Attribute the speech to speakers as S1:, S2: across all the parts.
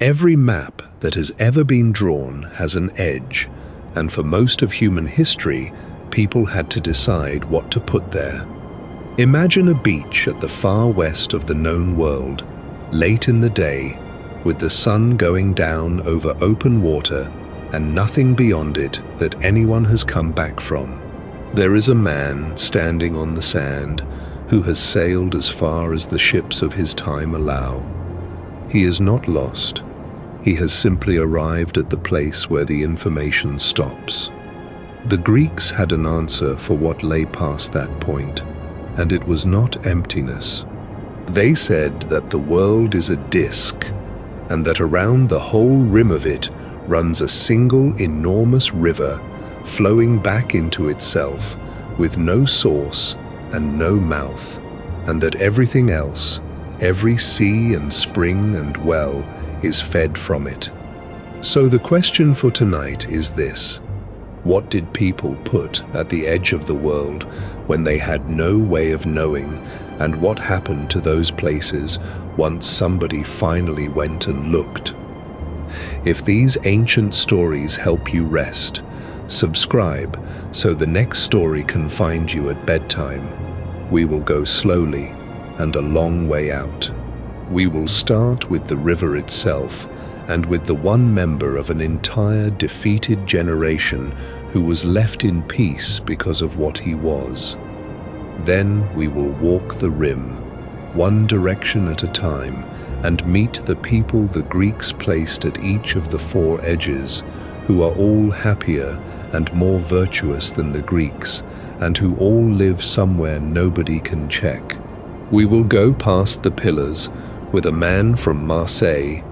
S1: Every map that has ever been drawn has an edge, and for most of human history, people had to decide what to put there. Imagine a beach at the far west of the known world, late in the day, with the sun going down over open water and nothing beyond it that anyone has come back from. There is a man standing on the sand who has sailed as far as the ships of his time allow. He is not lost. He has simply arrived at the place where the information stops. The Greeks had an answer for what lay past that point, and it was not emptiness. They said that the world is a disk, and that around the whole rim of it runs a single enormous river flowing back into itself with no source and no mouth, and that everything else, every sea and spring and well, is fed from it. So the question for tonight is this: what did people put at the edge of the world when they had no way of knowing, and what happened to those places once somebody finally went and looked? If these ancient stories help you rest, subscribe so the next story can find you at bedtime. We will go slowly and a long way out. We will start with the river itself and with the one member of an entire defeated generation who was left in peace because of what he was. Then we will walk the rim, one direction at a time, and meet the people the Greeks placed at each of the four edges, who are all happier and more virtuous than the Greeks, and who all live somewhere nobody can check. We will go past the pillars with a man from Marseille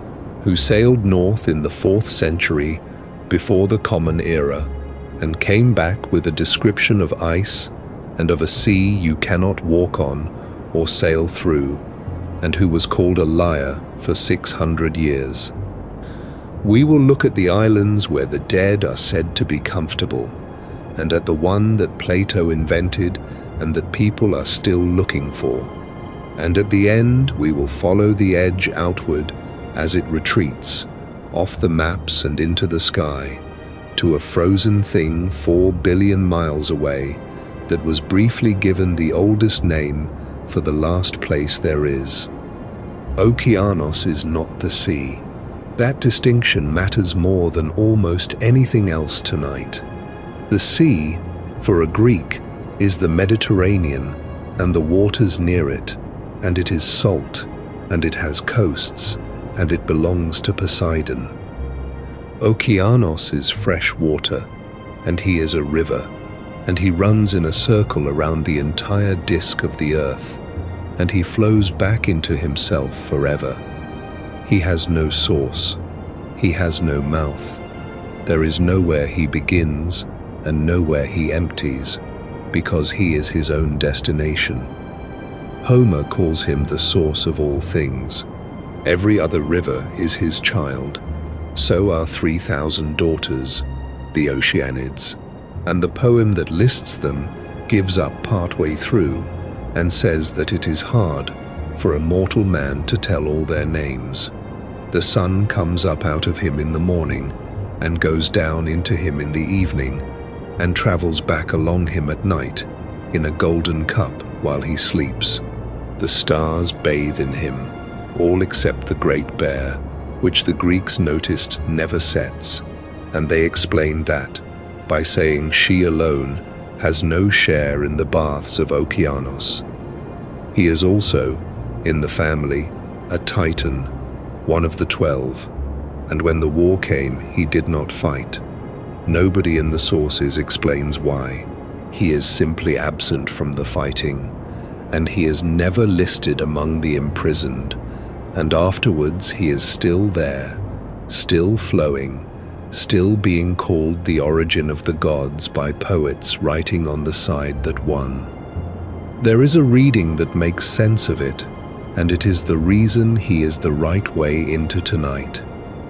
S1: who sailed north in the 4th century before the Common Era and came back with a description of ice and of a sea you cannot walk on or sail through, and who was called a liar for 600 years. We will look at the islands where the dead are said to be comfortable, and at the one that Plato invented and that people are still looking for. And at the end, we will follow the edge outward as it retreats, off the maps and into the sky, to a frozen thing 4 billion miles away that was briefly given the oldest name for the last place there is. Okeanos is not the sea. That distinction matters more than almost anything else tonight. The sea, for a Greek, is the Mediterranean and the waters near it, and it is salt, and it has coasts, and it belongs to Poseidon. Okeanos is fresh water, and he is a river, and he runs in a circle around the entire disk of the earth, and he flows back into himself forever. He has no source. He has no mouth. There is nowhere he begins and nowhere he empties, because he is his own destination. Homer calls him the source of all things. Every other river is his child. So are 3,000 daughters, the Oceanids, and the poem that lists them gives up partway through and says that it is hard for a mortal man to tell all their names. The sun comes up out of him in the morning and goes down into him in the evening and travels back along him at night in a golden cup while he sleeps. The stars bathe in him, all except the Great Bear, which the Greeks noticed never sets, and they explained that by saying she alone has no share in the baths of Okeanos. He is also, in the family, a Titan, one of the 12, and when the war came, he did not fight. Nobody in the sources explains why. He is simply absent from the fighting, and he is never listed among the imprisoned, and afterwards he is still there, still flowing, still being called the origin of the gods by poets writing on the side that won. There is a reading that makes sense of it, and it is the reason he is the right way into tonight.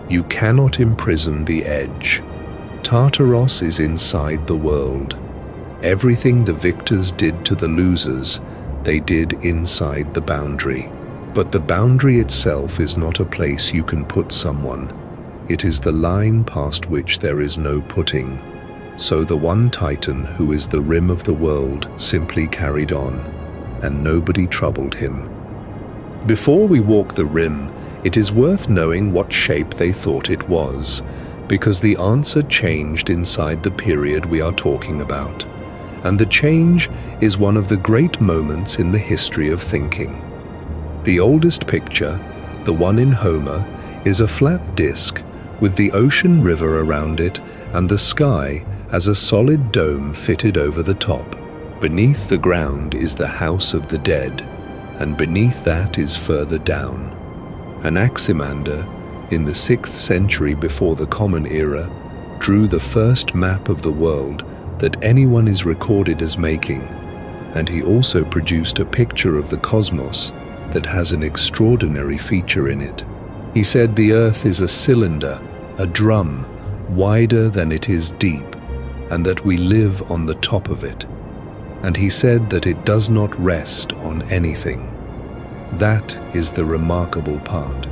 S1: You cannot imprison the edge. Tartaros is inside the world. Everything the victors did to the losers, they did inside the boundary. But the boundary itself is not a place you can put someone. It is the line past which there is no putting. So the one Titan, who is the rim of the world, simply carried on, and nobody troubled him. Before we walk the rim, it is worth knowing what shape they thought it was, because the answer changed inside the period we are talking about. And the change is one of the great moments in the history of thinking. The oldest picture, the one in Homer, is a flat disk with the ocean river around it and the sky as a solid dome fitted over the top. Beneath the ground is the house of the dead, and beneath that is further down. Anaximander, in the 6th century before the Common Era, drew the first map of the world that anyone is recorded as making, and he also produced a picture of the cosmos that has an extraordinary feature in it. He said the Earth is a cylinder, a drum, wider than it is deep, and that we live on the top of it. And he said that it does not rest on anything. That is the remarkable part.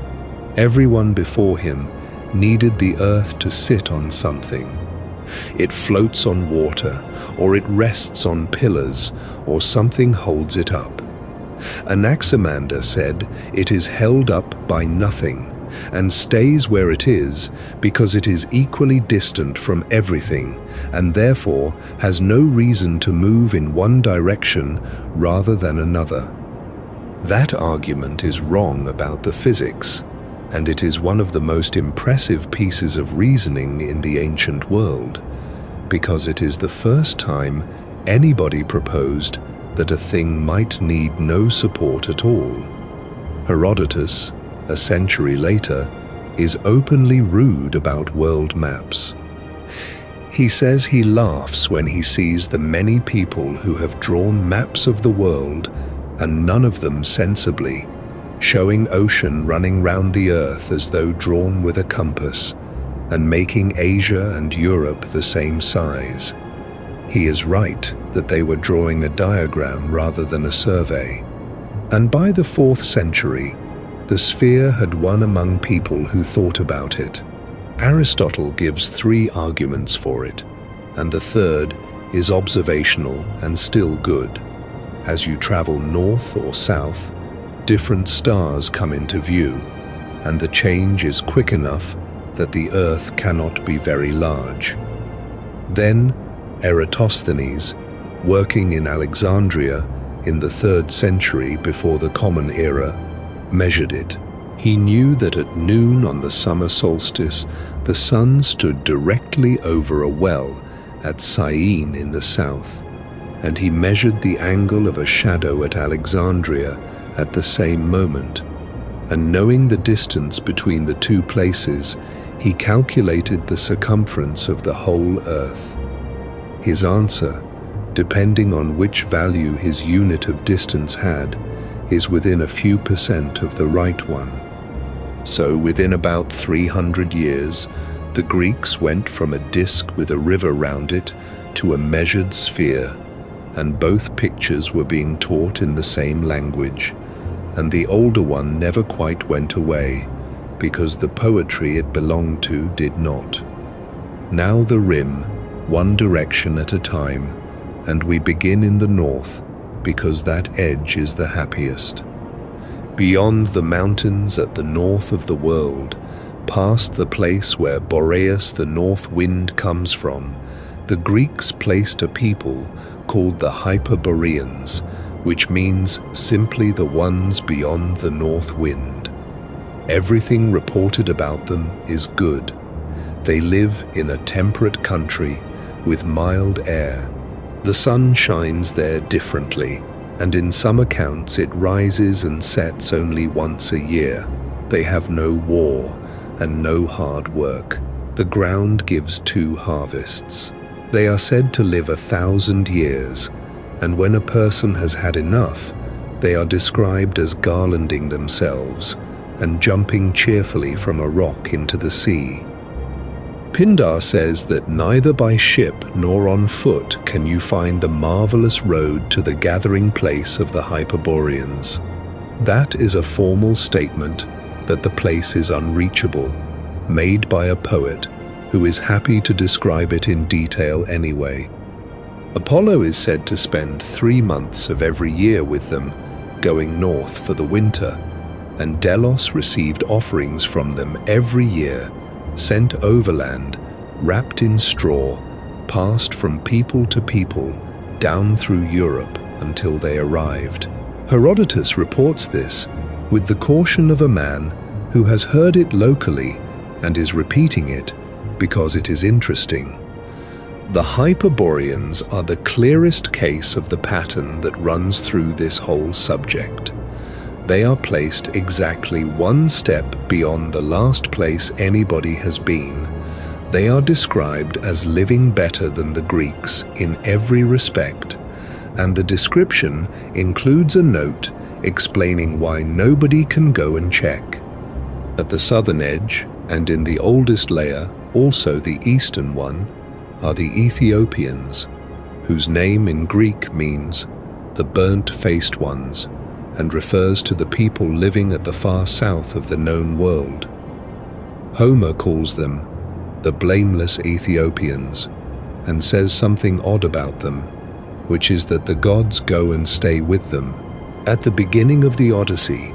S1: Everyone before him needed the Earth to sit on something. It floats on water, or it rests on pillars, or something holds it up. Anaximander said it is held up by nothing, and stays where it is because it is equally distant from everything, and therefore has no reason to move in one direction rather than another. That argument is wrong about the physics, and it is one of the most impressive pieces of reasoning in the ancient world, because it is the first time anybody proposed that a thing might need no support at all. Herodotus, a century later, is openly rude about world maps. He says he laughs when he sees the many people who have drawn maps of the world, and none of them sensibly, showing ocean running round the earth as though drawn with a compass, and making Asia and Europe the same size. He is right that they were drawing a diagram rather than a survey. And by the 4th century, the sphere had won among people who thought about it. Aristotle gives 3 arguments for it, and the third is observational and still good. As you travel north or south, different stars come into view, and the change is quick enough that the Earth cannot be very large. Then Eratosthenes, working in Alexandria in the 3rd century before the Common Era, measured it. He knew that at noon on the summer solstice, the sun stood directly over a well at Syene in the south, and he measured the angle of a shadow at Alexandria at the same moment, and knowing the distance between the 2 places, he calculated the circumference of the whole Earth. His answer, depending on which value his unit of distance had, is within a few % of the right one. So within about 300 years, the Greeks went from a disk with a river round it to a measured sphere, and both pictures were being taught in the same language, and the older one never quite went away, because the poetry it belonged to did not. Now the rim, one direction at a time, and we begin in the north, because that edge is the happiest. Beyond the mountains at the north of the world, past the place where Boreas the north wind comes from, the Greeks placed a people called the Hyperboreans, which means simply the ones beyond the north wind. Everything reported about them is good. They live in a temperate country with mild air. The sun shines there differently, and in some accounts it rises and sets only once a year. They have no war and no hard work. The ground gives 2 harvests. They are said to live 1,000 years, and when a person has had enough, they are described as garlanding themselves and jumping cheerfully from a rock into the sea. Pindar says that neither by ship nor on foot can you find the marvelous road to the gathering place of the Hyperboreans. That is a formal statement that the place is unreachable, made by a poet who is happy to describe it in detail anyway. Apollo is said to spend 3 months of every year with them, going north for the winter, and Delos received offerings from them every year, sent overland, wrapped in straw, passed from people to people, down through Europe until they arrived. Herodotus reports this with the caution of a man who has heard it locally and is repeating it because it is interesting. The Hyperboreans are the clearest case of the pattern that runs through this whole subject. They are placed exactly one step beyond the last place anybody has been. They are described as living better than the Greeks in every respect, and the description includes a note explaining why nobody can go and check. At the southern edge, and in the oldest layer, also the eastern one, are the Ethiopians, whose name in Greek means the burnt-faced ones, and refers to the people living at the far south of the known world. Homer calls them the blameless Aethiopians, and says something odd about them, which is that the gods go and stay with them. At the beginning of the Odyssey,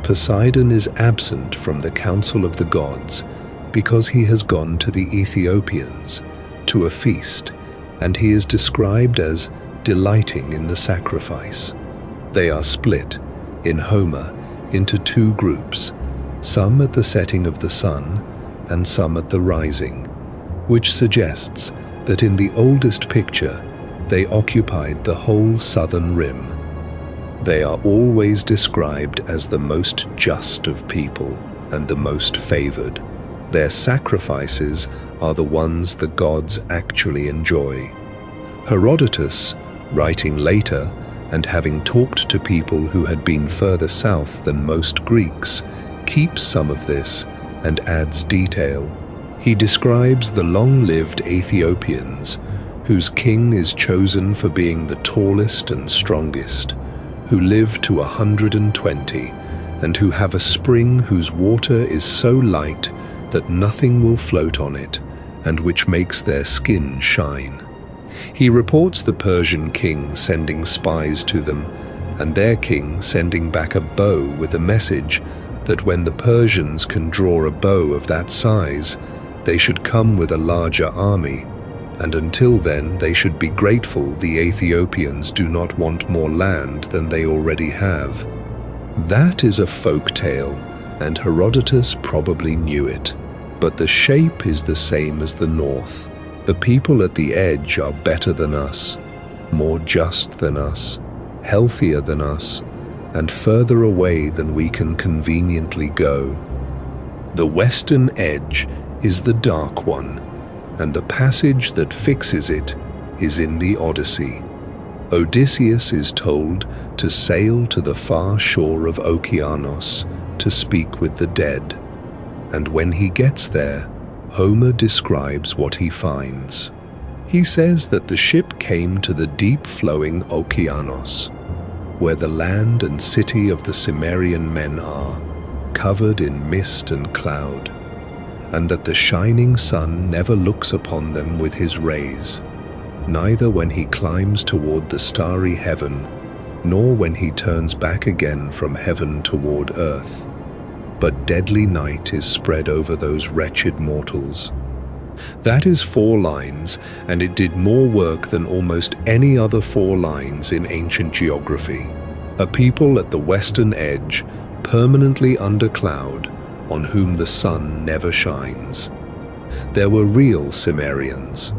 S1: Poseidon is absent from the council of the gods because he has gone to the Ethiopians, to a feast, and he is described as delighting in the sacrifice. They are split, in Homer, into 2 groups, some at the setting of the sun and some at the rising, which suggests that in the oldest picture they occupied the whole southern rim. They are always described as the most just of people and the most favored. Their sacrifices are the ones the gods actually enjoy. Herodotus, writing later and having talked to people who had been further south than most Greeks, keeps some of this and adds detail. He describes the long-lived Aethiopians, whose king is chosen for being the tallest and strongest, who live to 120, and who have a spring whose water is so light that nothing will float on it, and which makes their skin shine. He reports the Persian king sending spies to them, and their king sending back a bow with a message that when the Persians can draw a bow of that size, they should come with a larger army, and until then they should be grateful the Aethiopians do not want more land than they already have. That is a folk tale, and Herodotus probably knew it, but the shape is the same as the north. The people at the edge are better than us, more just than us, healthier than us, and further away than we can conveniently go. The western edge is the dark one, and the passage that fixes it is in the Odyssey. Odysseus is told to sail to the far shore of Okeanos to speak with the dead, and when he gets there, Homer describes what he finds. He says that the ship came to the deep-flowing Okeanos, where the land and city of the Cimmerian men are, covered in mist and cloud, and that the shining sun never looks upon them with his rays, neither when he climbs toward the starry heaven, nor when he turns back again from heaven toward earth. But deadly night is spread over those wretched mortals. That is 4 lines, and it did more work than almost any other 4 lines in ancient geography. A people at the western edge, permanently under cloud, on whom the sun never shines. There were real Cimmerians.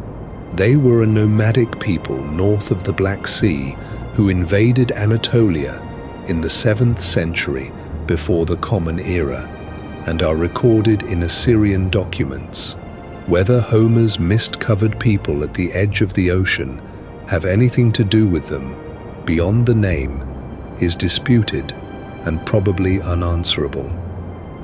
S1: They were a nomadic people north of the Black Sea who invaded Anatolia in the 7th century before the Common Era, and are recorded in Assyrian documents. Whether Homer's mist-covered people at the edge of the ocean have anything to do with them, beyond the name, is disputed and probably unanswerable.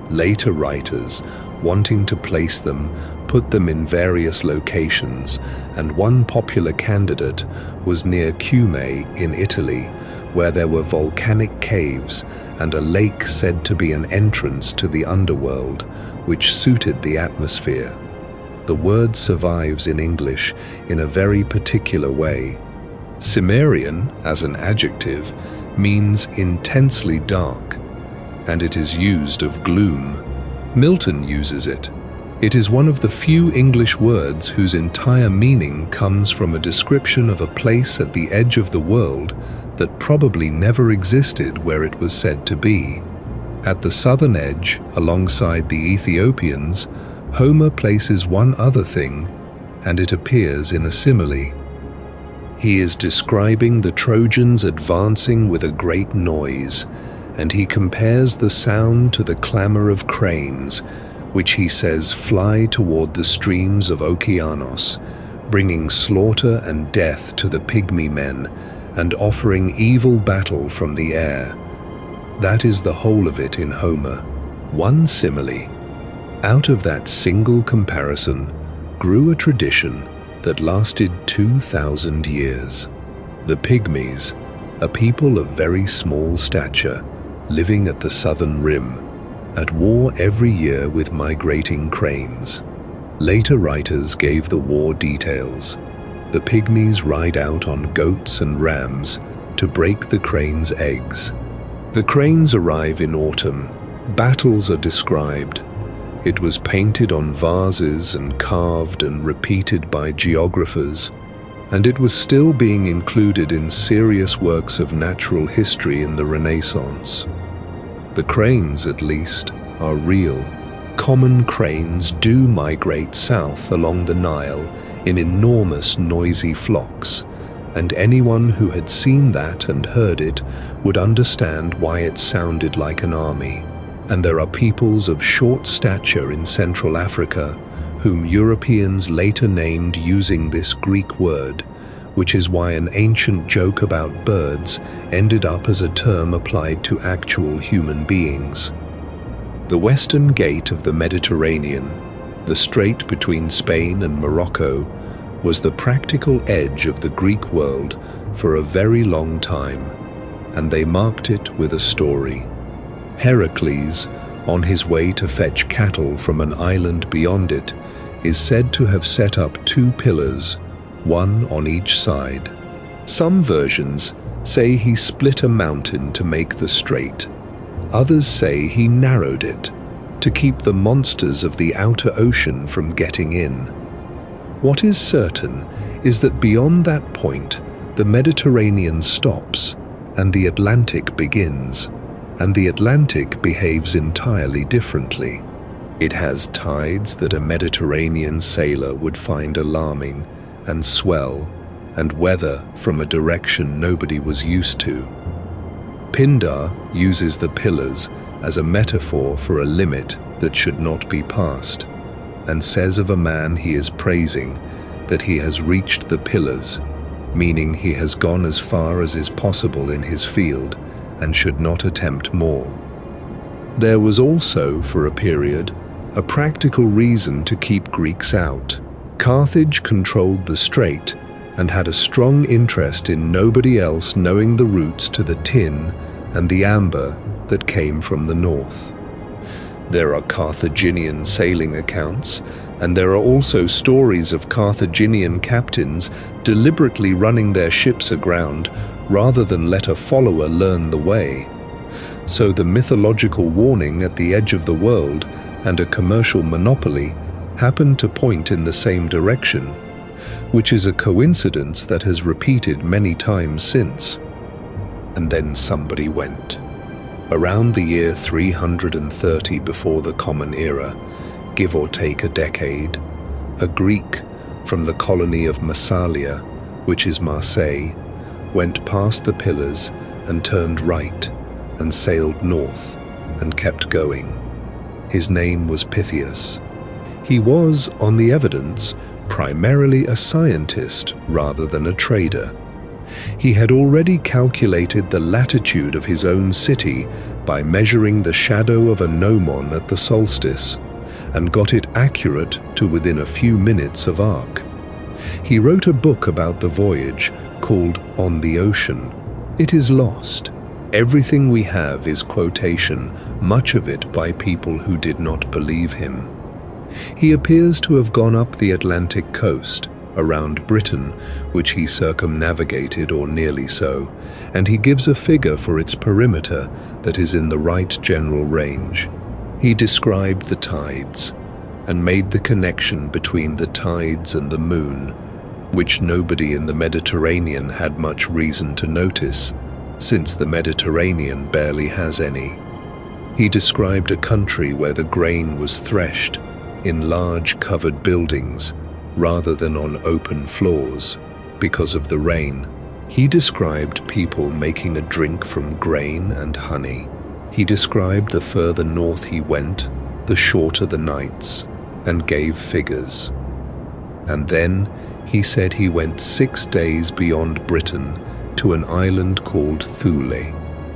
S1: Later writers, wanting to place them, put them in various locations, and one popular candidate was near Cumae in Italy, where there were volcanic caves and a lake said to be an entrance to the underworld, which suited the atmosphere. The word survives in English in a very particular way. Cimmerian, as an adjective, means intensely dark, and it is used of gloom. Milton uses it. It is one of the few English words whose entire meaning comes from a description of a place at the edge of the world that probably never existed where it was said to be. At the southern edge, alongside the Ethiopians, Homer places one other thing, and it appears in a simile. He is describing the Trojans advancing with a great noise, and he compares the sound to the clamor of cranes, which he says fly toward the streams of Okeanos, bringing slaughter and death to the pygmy men, and offering evil battle from the air. That is the whole of it in Homer. One simile. Out of that single comparison grew a tradition that lasted 2,000 years. The Pygmies, a people of very small stature, living at the southern rim, at war every year with migrating cranes. Later writers gave the war details. The Pygmies ride out on goats and rams to break the cranes' eggs. The cranes arrive in autumn. Battles are described. It was painted on vases and carved and repeated by geographers, and it was still being included in serious works of natural history in the Renaissance. The cranes, at least, are real. Common cranes do migrate south along the Nile in enormous noisy flocks, and anyone who had seen that and heard it would understand why it sounded like an army. And there are peoples of short stature in Central Africa whom Europeans later named using this Greek word, which is why an ancient joke about birds ended up as a term applied to actual human beings. The western gate of the Mediterranean, the strait between Spain and Morocco, was the practical edge of the Greek world for a very long time, and they marked it with a story. Heracles, on his way to fetch cattle from an island beyond it, is said to have set up 2 pillars, one on each side. Some versions say he split a mountain to make the strait. Others say he narrowed it to keep the monsters of the outer ocean from getting in. What is certain is that beyond that point, the Mediterranean stops and the Atlantic begins, and the Atlantic behaves entirely differently. It has tides that a Mediterranean sailor would find alarming, and swell, and weather from a direction nobody was used to. Pindar uses the pillars as a metaphor for a limit that should not be passed, and says of a man he is praising that he has reached the pillars, meaning he has gone as far as is possible in his field and should not attempt more. There was also, for a period, a practical reason to keep Greeks out. Carthage controlled the strait and had a strong interest in nobody else knowing the routes to the tin and the amber that came from the north. There are Carthaginian sailing accounts, and there are also stories of Carthaginian captains deliberately running their ships aground rather than let a follower learn the way. So the mythological warning at the edge of the world and a commercial monopoly happen to point in the same direction, which is a coincidence that has repeated many times since. And then somebody went. Around the year 330 before the Common Era, give or take a decade, a Greek from the colony of Massalia, which is Marseille, went past the pillars and turned right and sailed north and kept going. His name was Pythias. He was, on the evidence, primarily a scientist rather than a trader. He had already calculated the latitude of his own city by measuring the shadow of a gnomon at the solstice, and got it accurate to within a few minutes of arc. He wrote a book about the voyage called On the Ocean, It is lost. Everything we have is quotation, much of it by people who did not believe him. He appears to have gone up the Atlantic coast, around Britain, which he circumnavigated or nearly so, and he gives a figure for its perimeter that is in the right general range. He described the tides, and made the connection between the tides and the moon, which nobody in the Mediterranean had much reason to notice, since the Mediterranean barely has any. He described a country where the grain was threshed in large covered buildings rather than on open floors because of the rain. He described people making a drink from grain and honey. He described the further north he went, the shorter the nights, and gave figures. And then he said he went 6 days beyond Britain to an island called Thule,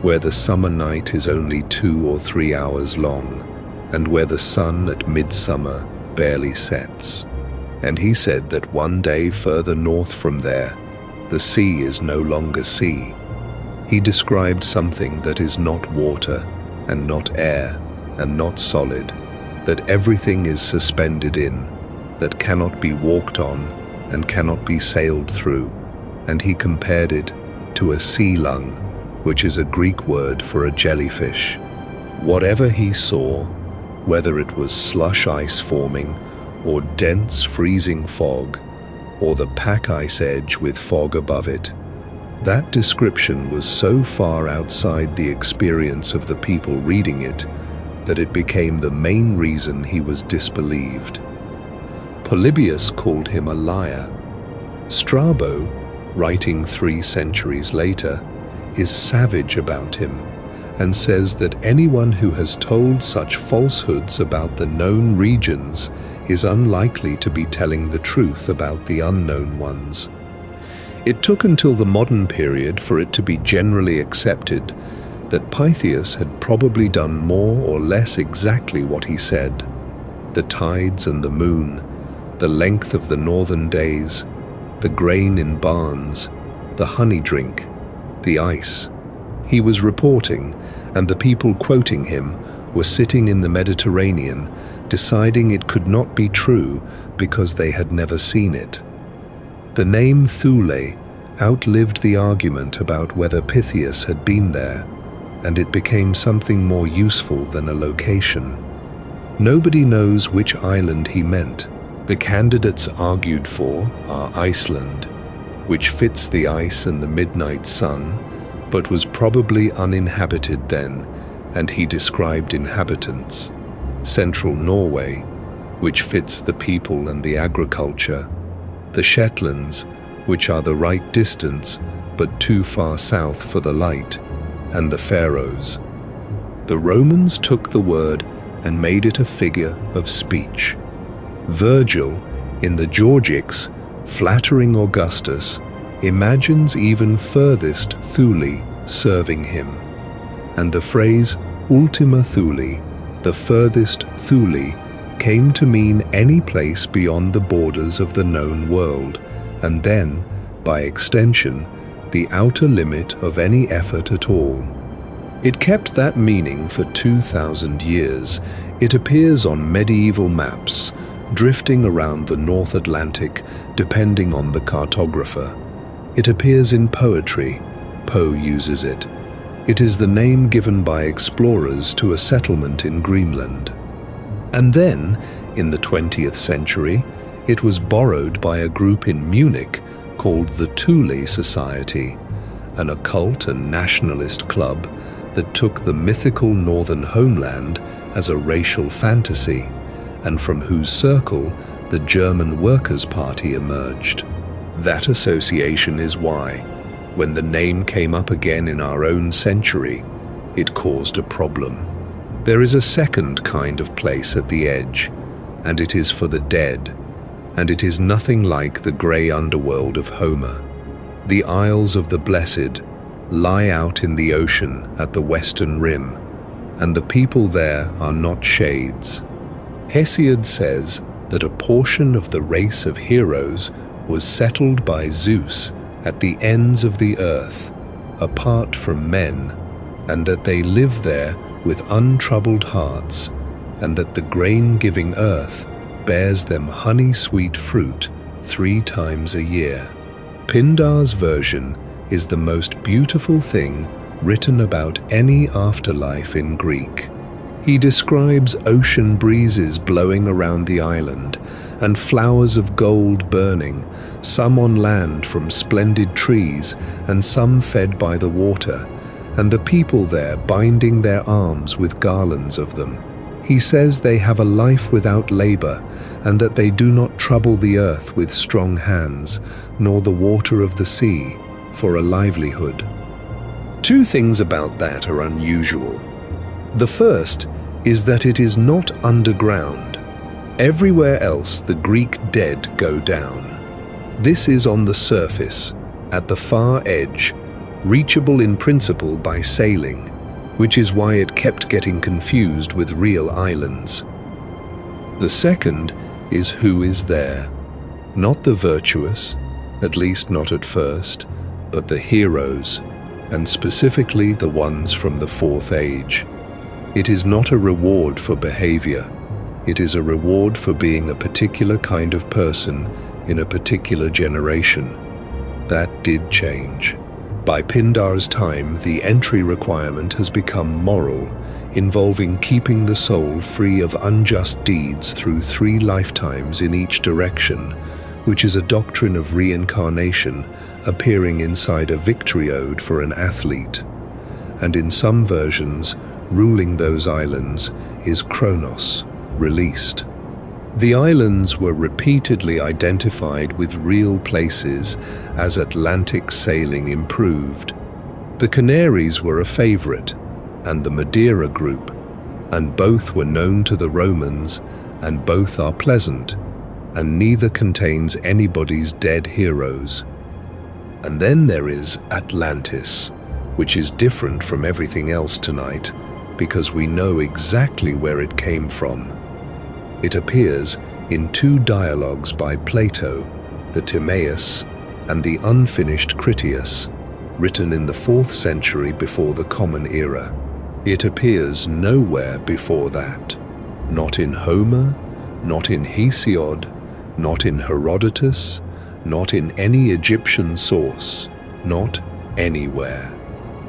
S1: where the summer night is only 2 or 3 hours long, and where the sun at midsummer barely sets. And he said that one day further north from there, the sea is no longer sea. He described something that is not water, and not air, and not solid, that everything is suspended in, that cannot be walked on, and cannot be sailed through, and he compared it to a sea lung, which is a Greek word for a jellyfish. Whatever he saw, whether it was slush ice forming, or dense freezing fog, or the pack ice edge with fog above it, that description was so far outside the experience of the people reading it that it became the main reason he was disbelieved. Polybius called him a liar. Strabo, writing 3 centuries later, is savage about him and says that anyone who has told such falsehoods about the known regions is unlikely to be telling the truth about the unknown ones. It took until the modern period for it to be generally accepted that Pytheas had probably done more or less exactly what he said. The tides and the moon, the length of the northern days, the grain in barns, the honey drink, the ice. He was reporting, and the people quoting him were sitting in the Mediterranean, deciding it could not be true because they had never seen it. The name Thule outlived the argument about whether Pytheas had been there, and it became something more useful than a location. Nobody knows which island he meant. The candidates argued for are Iceland, which fits the ice and the midnight sun, but was probably uninhabited then, and he described inhabitants. Central Norway, which fits the people and the agriculture. The Shetlands, which are the right distance, but too far south for the light, and the Faroes. The Romans took the word and made it a figure of speech. Virgil, in the Georgics, flattering Augustus, imagines even furthest Thule serving him. And the phrase Ultima Thule, the furthest Thule, came to mean any place beyond the borders of the known world, and then, by extension, the outer limit of any effort at all. It kept that meaning for 2,000 years. It appears on medieval maps, drifting around the North Atlantic, depending on the cartographer. It appears in poetry. Poe uses it. It is the name given by explorers to a settlement in Greenland. And then, in the 20th century, it was borrowed by a group in Munich called the Thule Society, an occult and nationalist club that took the mythical northern homeland as a racial fantasy, and from whose circle the German Workers' Party emerged. That association is why, when the name came up again in our own century, it caused a problem. There is a second kind of place at the edge, and it is for the dead, and it is nothing like the grey underworld of Homer. The Isles of the Blessed lie out in the ocean at the western rim, and the people there are not shades. Hesiod says that a portion of the race of heroes was settled by Zeus at the ends of the earth, apart from men, and that they live there with untroubled hearts, and that the grain-giving earth bears them honey-sweet fruit 3 times a year. Pindar's version is the most beautiful thing written about any afterlife in Greek. He describes ocean breezes blowing around the island and flowers of gold burning, some on land from splendid trees and some fed by the water, and the people there binding their arms with garlands of them. He says they have a life without labor, and that they do not trouble the earth with strong hands, nor the water of the sea, for a livelihood. 2 things about that are unusual. The first is that it is not underground. Everywhere else the Greek dead go down. This is on the surface, at the far edge, reachable in principle by sailing, which is why it kept getting confused with real islands. The second is who is there. Not the virtuous, at least not at first, but the heroes, and specifically the ones from the 4th age. It is not a reward for behavior. It is a reward for being a particular kind of person in a particular generation. That did change. By Pindar's time, the entry requirement has become moral, involving keeping the soul free of unjust deeds through 3 lifetimes in each direction, which is a doctrine of reincarnation appearing inside a victory ode for an athlete. And in some versions, ruling those islands is Kronos, released. The islands were repeatedly identified with real places as Atlantic sailing improved. The Canaries were a favorite, and the Madeira group, and both were known to the Romans, and both are pleasant, and neither contains anybody's dead heroes. And then there is Atlantis, which is different from everything else tonight, because we know exactly where it came from. It appears in 2 dialogues by Plato, the Timaeus and the unfinished Critias, written in the 4th century before the Common Era. It appears nowhere before that. Not in Homer, not in Hesiod, not in Herodotus, not in any Egyptian source, not anywhere.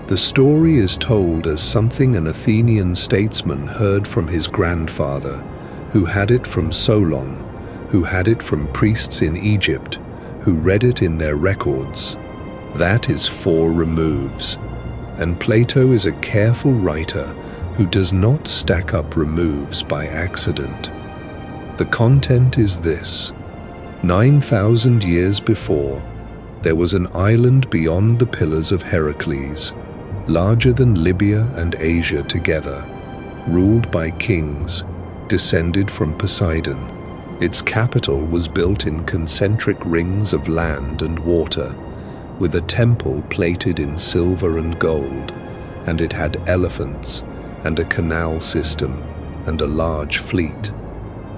S1: The story is told as something an Athenian statesman heard from his grandfather, who had it from Solon, who had it from priests in Egypt, who read it in their records. That is 4 removes, and Plato is a careful writer who does not stack up removes by accident. The content is this: 9,000 years before, there was an island beyond the Pillars of Heracles, larger than Libya and Asia together, ruled by kings, descended from Poseidon. Its capital was built in concentric rings of land and water, with a temple plated in silver and gold, and it had elephants, and a canal system, and a large fleet,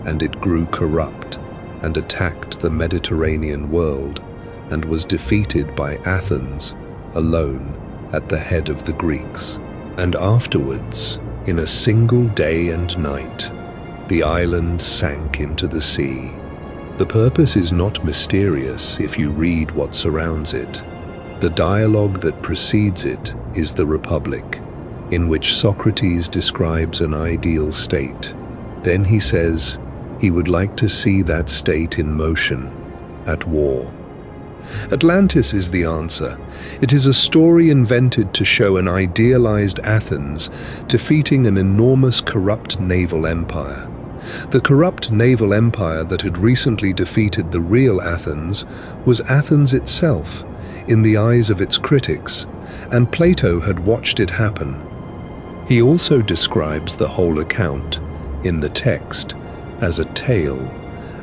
S1: and it grew corrupt, and attacked the Mediterranean world, and was defeated by Athens, alone, at the head of the Greeks. And afterwards, in a single day and night, the island sank into the sea. The purpose is not mysterious if you read what surrounds it. The dialogue that precedes it is the Republic, in which Socrates describes an ideal state. Then he says he would like to see that state in motion, at war. Atlantis is the answer. It is a story invented to show an idealized Athens defeating an enormous corrupt naval empire. The corrupt naval empire that had recently defeated the real Athens was Athens itself, in the eyes of its critics, and Plato had watched it happen. He also describes the whole account, in the text, as a tale,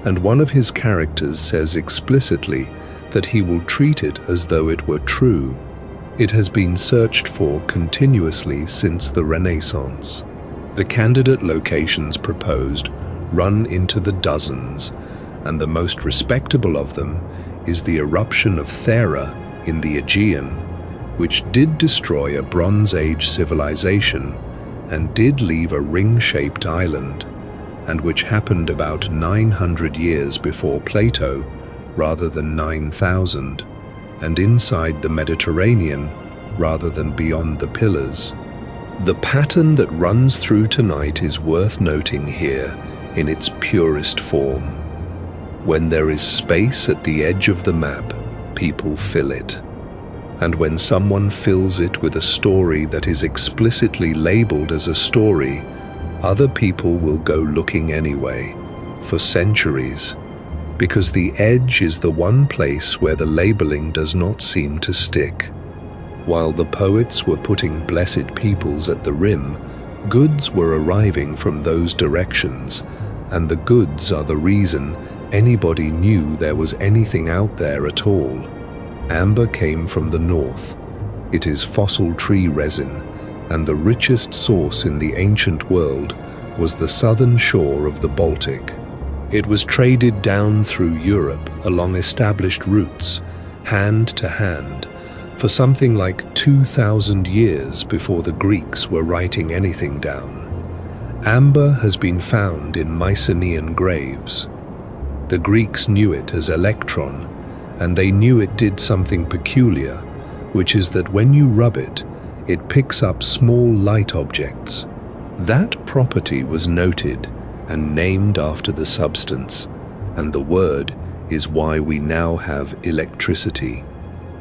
S1: and one of his characters says explicitly that he will treat it as though it were true. It has been searched for continuously since the Renaissance. The candidate locations proposed run into the dozens, and the most respectable of them is the eruption of Thera in the Aegean, which did destroy a Bronze Age civilization and did leave a ring-shaped island, and which happened about 900 years before Plato, rather than 9,000, and inside the Mediterranean, rather than beyond the pillars. The pattern that runs through tonight is worth noting here in its purest form. When there is space at the edge of the map, people fill it. And when someone fills it with a story that is explicitly labeled as a story, other people will go looking anyway, for centuries, because the edge is the one place where the labeling does not seem to stick. While the poets were putting blessed peoples at the rim, goods were arriving from those directions, and the goods are the reason anybody knew there was anything out there at all. Amber came from the north. It is fossil tree resin, and the richest source in the ancient world was the southern shore of the Baltic. It was traded down through Europe along established routes, hand to hand, for something like 2,000 years before the Greeks were writing anything down. Amber has been found in Mycenaean graves. The Greeks knew it as electron, and they knew it did something peculiar, which is that when you rub it, it picks up small light objects. That property was noted and named after the substance, and the word is why we now have electricity.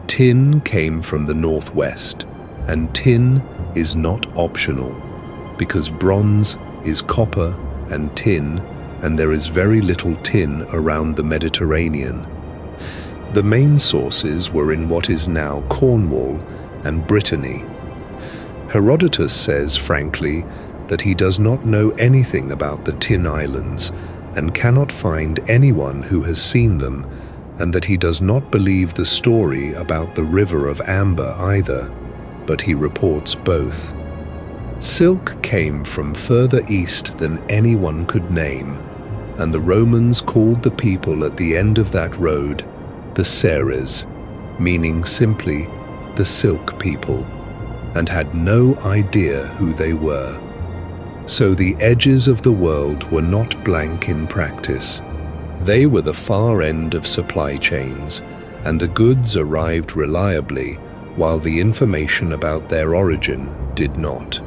S1: Tin came from the northwest, and tin is not optional, because bronze is copper and tin, and there is very little tin around the Mediterranean. The main sources were in what is now Cornwall and Brittany. Herodotus says, frankly, that he does not know anything about the Tin Islands and cannot find anyone who has seen them, and that he does not believe the story about the River of Amber either, but he reports both. Silk came from further east than anyone could name, and the Romans called the people at the end of that road the Ceres, meaning simply the silk people, and had no idea who they were. So the edges of the world were not blank in practice. They were the far end of supply chains, and the goods arrived reliably, while the information about their origin did not.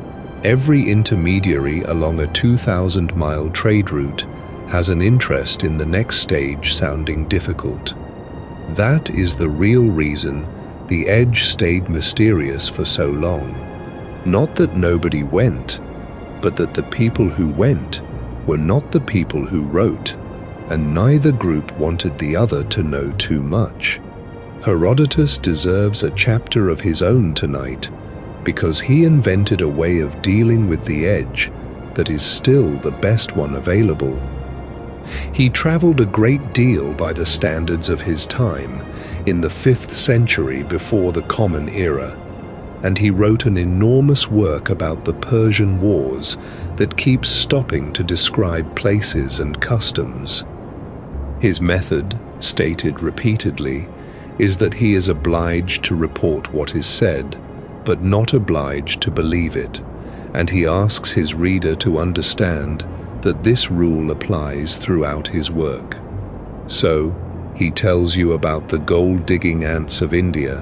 S1: Every intermediary along a 2,000-mile trade route has an interest in the next stage sounding difficult. That is the real reason the edge stayed mysterious for so long. Not that nobody went, but that the people who went were not the people who wrote, and neither group wanted the other to know too much. Herodotus deserves a chapter of his own tonight, because he invented a way of dealing with the edge that is still the best one available. He traveled a great deal by the standards of his time in the 5th century before the Common Era, and he wrote an enormous work about the Persian Wars that keeps stopping to describe places and customs. His method, stated repeatedly, is that he is obliged to report what is said, but not obliged to believe it, and he asks his reader to understand that this rule applies throughout his work. So, he tells you about the gold-digging ants of India,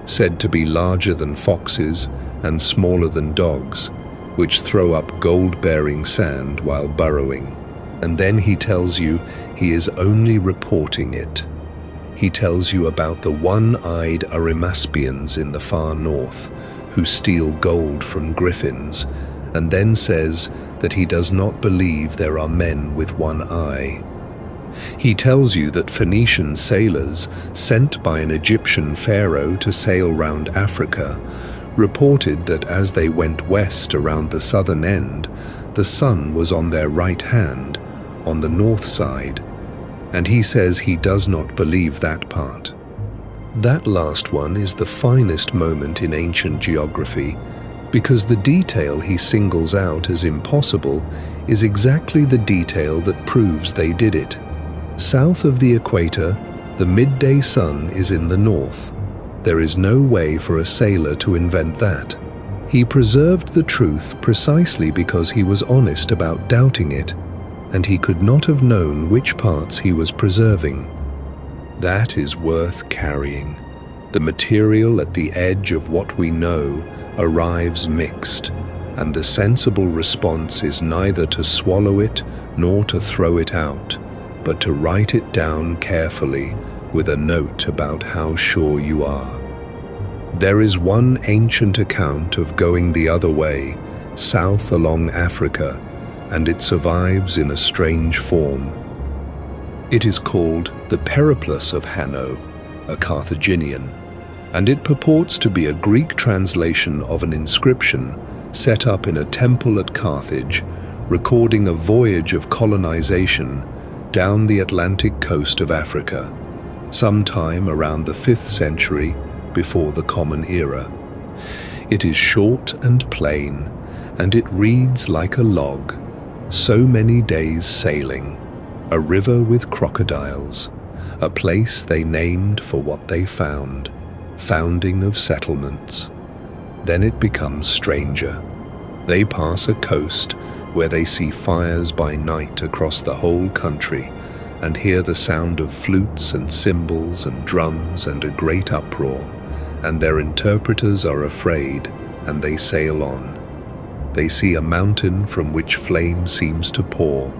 S1: said to be larger than foxes and smaller than dogs, which throw up gold-bearing sand while burrowing. And then he tells you he is only reporting it. He tells you about the one-eyed Arimaspians in the far north, who steal gold from griffins, and then says that he does not believe there are men with one eye. He tells you that Phoenician sailors, sent by an Egyptian pharaoh to sail round Africa, reported that as they went west around the southern end, the sun was on their right hand, on the north side, and he says he does not believe that part. That last one is the finest moment in ancient geography, because the detail he singles out as impossible is exactly the detail that proves they did it. South of the equator, the midday sun is in the north. There is no way for a sailor to invent that. He preserved the truth precisely because he was honest about doubting it, and he could not have known which parts he was preserving. That is worth carrying. The material at the edge of what we know arrives mixed, and the sensible response is neither to swallow it nor to throw it out, but to write it down carefully with a note about how sure you are. There is one ancient account of going the other way, south along Africa, and it survives in a strange form. It is called the Periplus of Hanno, a Carthaginian, and it purports to be a Greek translation of an inscription set up in a temple at Carthage, recording a voyage of colonization down the Atlantic coast of Africa, sometime around the 5th century before the Common Era. It is short and plain, and it reads like a log. So many days sailing, a river with crocodiles, a place they named for what they found, founding of settlements. Then it becomes stranger. They pass a coast where they see fires by night across the whole country and hear the sound of flutes and cymbals and drums and a great uproar, and their interpreters are afraid and they sail on. They see a mountain from which flame seems to pour,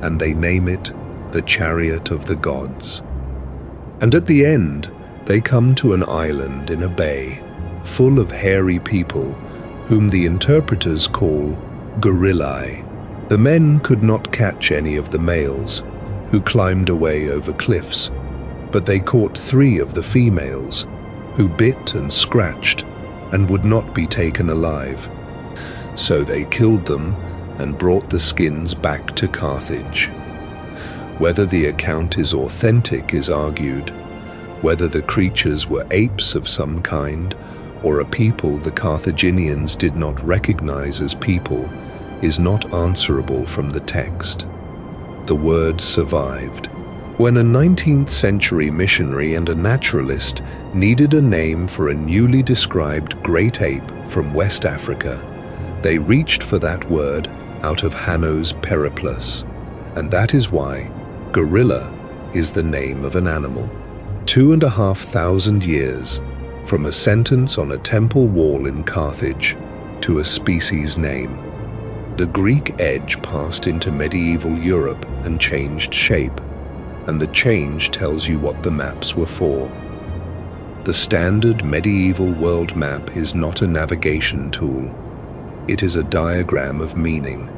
S1: and they name it the Chariot of the Gods. And at the end, they come to an island in a bay, full of hairy people, whom the interpreters call gorillae. The men could not catch any of the males, who climbed away over cliffs, but they caught 3 of the females, who bit and scratched and would not be taken alive. So they killed them and brought the skins back to Carthage. Whether the account is authentic is argued, whether the creatures were apes of some kind or a people the Carthaginians did not recognize as people is not answerable from the text. The word survived. When a 19th century missionary and a naturalist needed a name for a newly described great ape from West Africa, they reached for that word out of Hanno's Periplus, and that is why gorilla is the name of an animal. 2,500 years from a sentence on a temple wall in Carthage to a species name. The Greek edge passed into medieval Europe and changed shape, and the change tells you what the maps were for. The standard medieval world map is not a navigation tool. It is a diagram of meaning.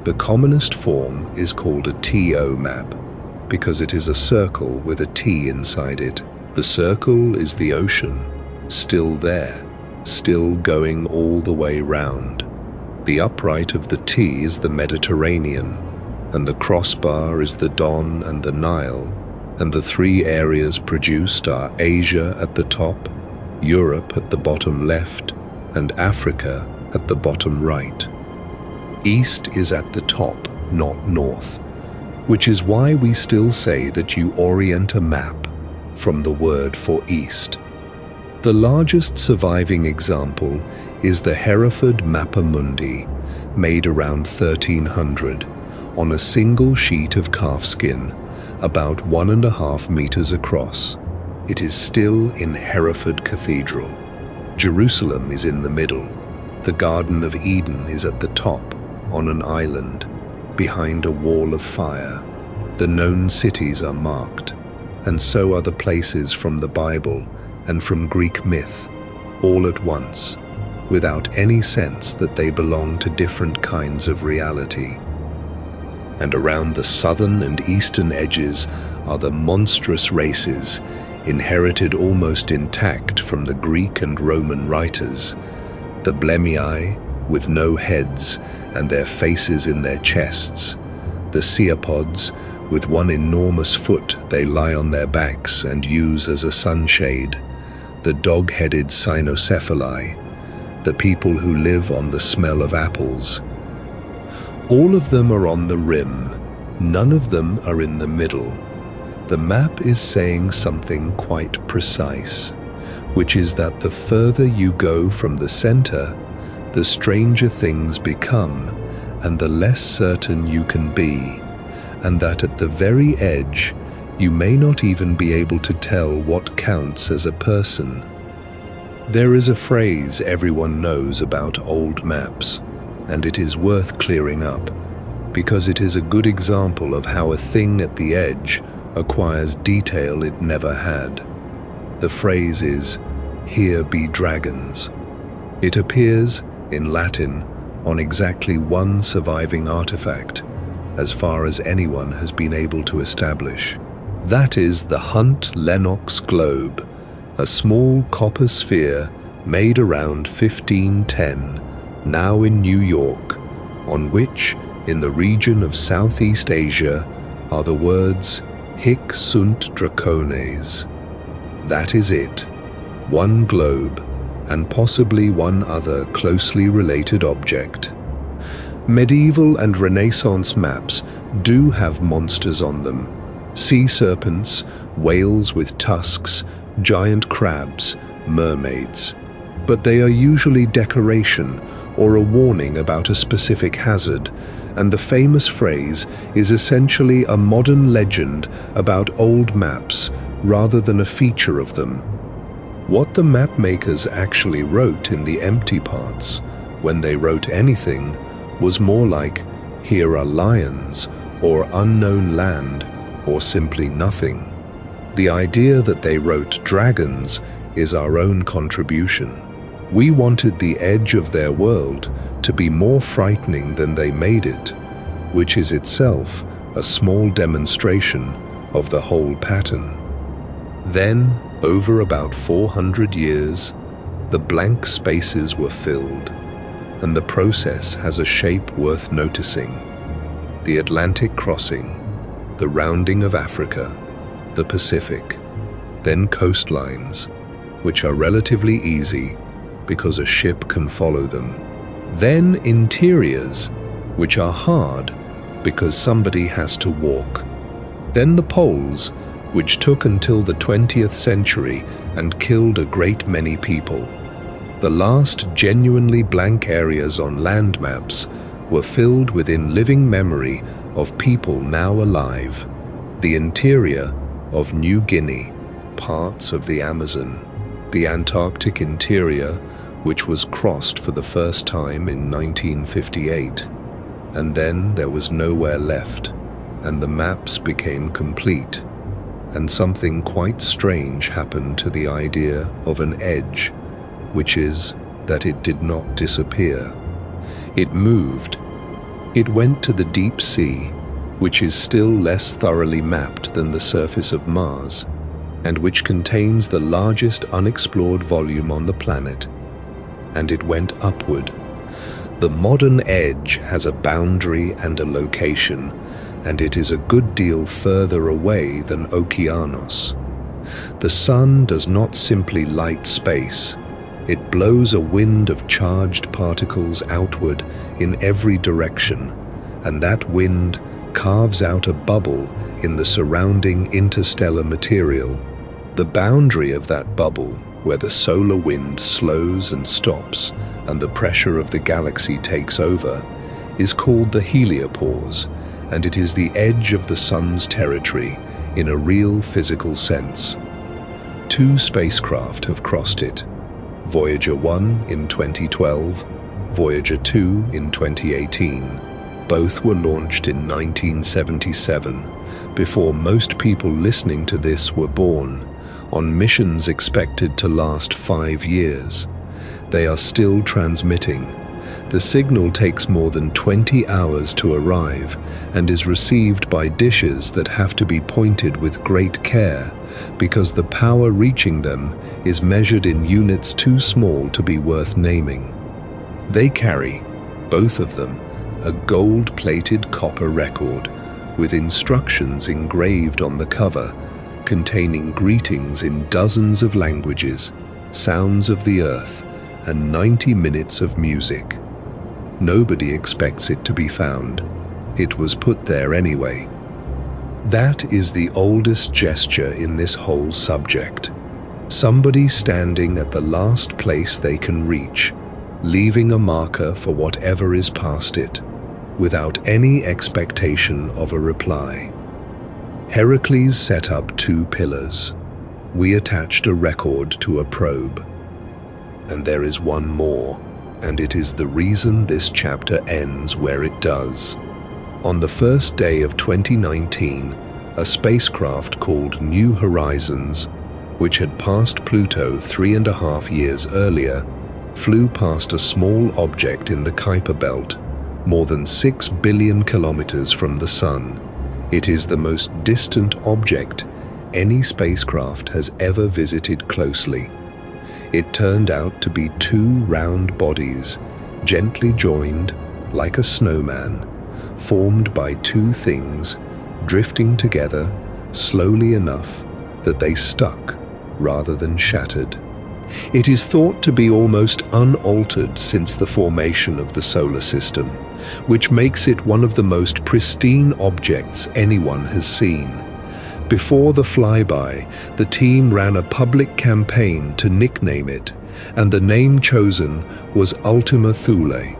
S1: The commonest form is called a TO map, because it is a circle with a T inside it. The circle is the ocean, still there, still going all the way round. The upright of the T is the Mediterranean, and the crossbar is the Don and the Nile, and the 3 areas produced are Asia at the top, Europe at the bottom left, and Africa at the bottom right. East is at the top, not north, which is why we still say that you orient a map from the word for east. The largest surviving example is the Hereford Mappa Mundi, made around 1300, on a single sheet of calfskin, about 1.5 meters across. It is still in Hereford Cathedral. Jerusalem is in the middle. The Garden of Eden is at the top, on an island, behind a wall of fire. The known cities are marked, and so are the places from the Bible and from Greek myth, all at once, without any sense that they belong to different kinds of reality. And around the southern and eastern edges are the monstrous races, inherited almost intact from the Greek and Roman writers, the Blemii, with no heads and their faces in their chests, the Ceopods, with one enormous foot they lie on their backs and use as a sunshade, the dog-headed cynocephali, the people who live on the smell of apples. All of them are on the rim, none of them are in the middle. The map is saying something quite precise. which is that the further you go from the center, the stranger things become and the less certain you can be, and that at the very edge, you may not even be able to tell what counts as a person. There is a phrase everyone knows about old maps, and it is worth clearing up, because it is a good example of how a thing at the edge acquires detail it never had. The phrase is, "Here be dragons." It appears, in Latin, on exactly one surviving artifact, as far as anyone has been able to establish. That is the Hunt Lennox globe, a small copper sphere made around 1510, now in New York, on which, in the region of Southeast Asia, are the words Hic sunt dracones. That is it, one globe, and possibly one other closely related object. Medieval and Renaissance maps do have monsters on them. Sea serpents, whales with tusks, giant crabs, mermaids. But they are usually decoration or a warning about a specific hazard, and the famous phrase is essentially a modern legend about old maps rather than a feature of them. What the map makers actually wrote in the empty parts, when they wrote anything, was more like, "Here are lions," or "unknown land," or simply nothing. The idea that they wrote dragons is our own contribution. We wanted the edge of their world to be more frightening than they made it, which is itself a small demonstration of the whole pattern. Then, over about 400 years, the blank spaces were filled, and the process has a shape worth noticing. The Atlantic crossing, the rounding of Africa, the Pacific, then coastlines, which are relatively easy because a ship can follow them. Then interiors, which are hard because somebody has to walk. Then the poles, which took until the 20th century and killed a great many people. The last genuinely blank areas on land maps were filled within living memory of people now alive. The interior of New Guinea, parts of the Amazon, the Antarctic interior, which was crossed for the first time in 1958. And then there was nowhere left, and the maps became complete. And something quite strange happened to the idea of an edge, which is that it did not disappear. It moved. It went to the deep sea, which is still less thoroughly mapped than the surface of Mars, and which contains the largest unexplored volume on the planet. And it went upward. The modern edge has a boundary and a location, and it is a good deal further away than Okeanos. The sun does not simply light space. It blows a wind of charged particles outward in every direction, and that wind carves out a bubble in the surrounding interstellar material. The boundary of that bubble, where the solar wind slows and stops and the pressure of the galaxy takes over, is called the heliopause, and it is the edge of the sun's territory in a real physical sense. 2 spacecraft have crossed it. Voyager 1 in 2012, Voyager 2 in 2018. Both were launched in 1977, before most people listening to this were born, on missions expected to last 5 years. They are still transmitting. The signal takes more than 20 hours to arrive and is received by dishes that have to be pointed with great care because the power reaching them is measured in units too small to be worth naming. They carry, both of them, a gold-plated copper record with instructions engraved on the cover containing greetings in dozens of languages, sounds of the earth, and 90 minutes of music. Nobody expects it to be found. It was put there anyway. That is the oldest gesture in this whole subject. Somebody standing at the last place they can reach, leaving a marker for whatever is past it, without any expectation of a reply. Heracles set up 2 pillars. We attached a record to a probe. And there is one more, and it is the reason this chapter ends where it does. On the first day of 2019, a spacecraft called New Horizons, which had passed Pluto 3.5 years earlier, flew past a small object in the Kuiper Belt, more than 6 billion kilometers from the Sun. It is the most distant object any spacecraft has ever visited closely. It turned out to be 2 round bodies, gently joined, like a snowman, formed by 2 things, drifting together slowly enough that they stuck rather than shattered. It is thought to be almost unaltered since the formation of the solar system, which makes it one of the most pristine objects anyone has seen. Before the flyby, the team ran a public campaign to nickname it, and the name chosen was Ultima Thule,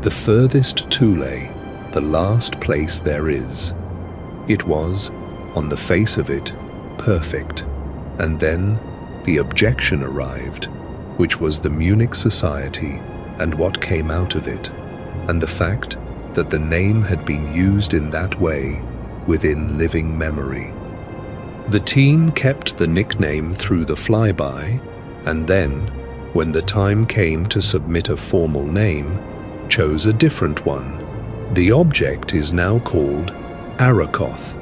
S1: the furthest Thule, the last place there is. It was, on the face of it, perfect. And then the objection arrived, which was the Munich Society and what came out of it, and the fact that the name had been used in that way within living memory. The team kept the nickname through the flyby, and then, when the time came to submit a formal name, chose a different one. The object is now called Arakoth,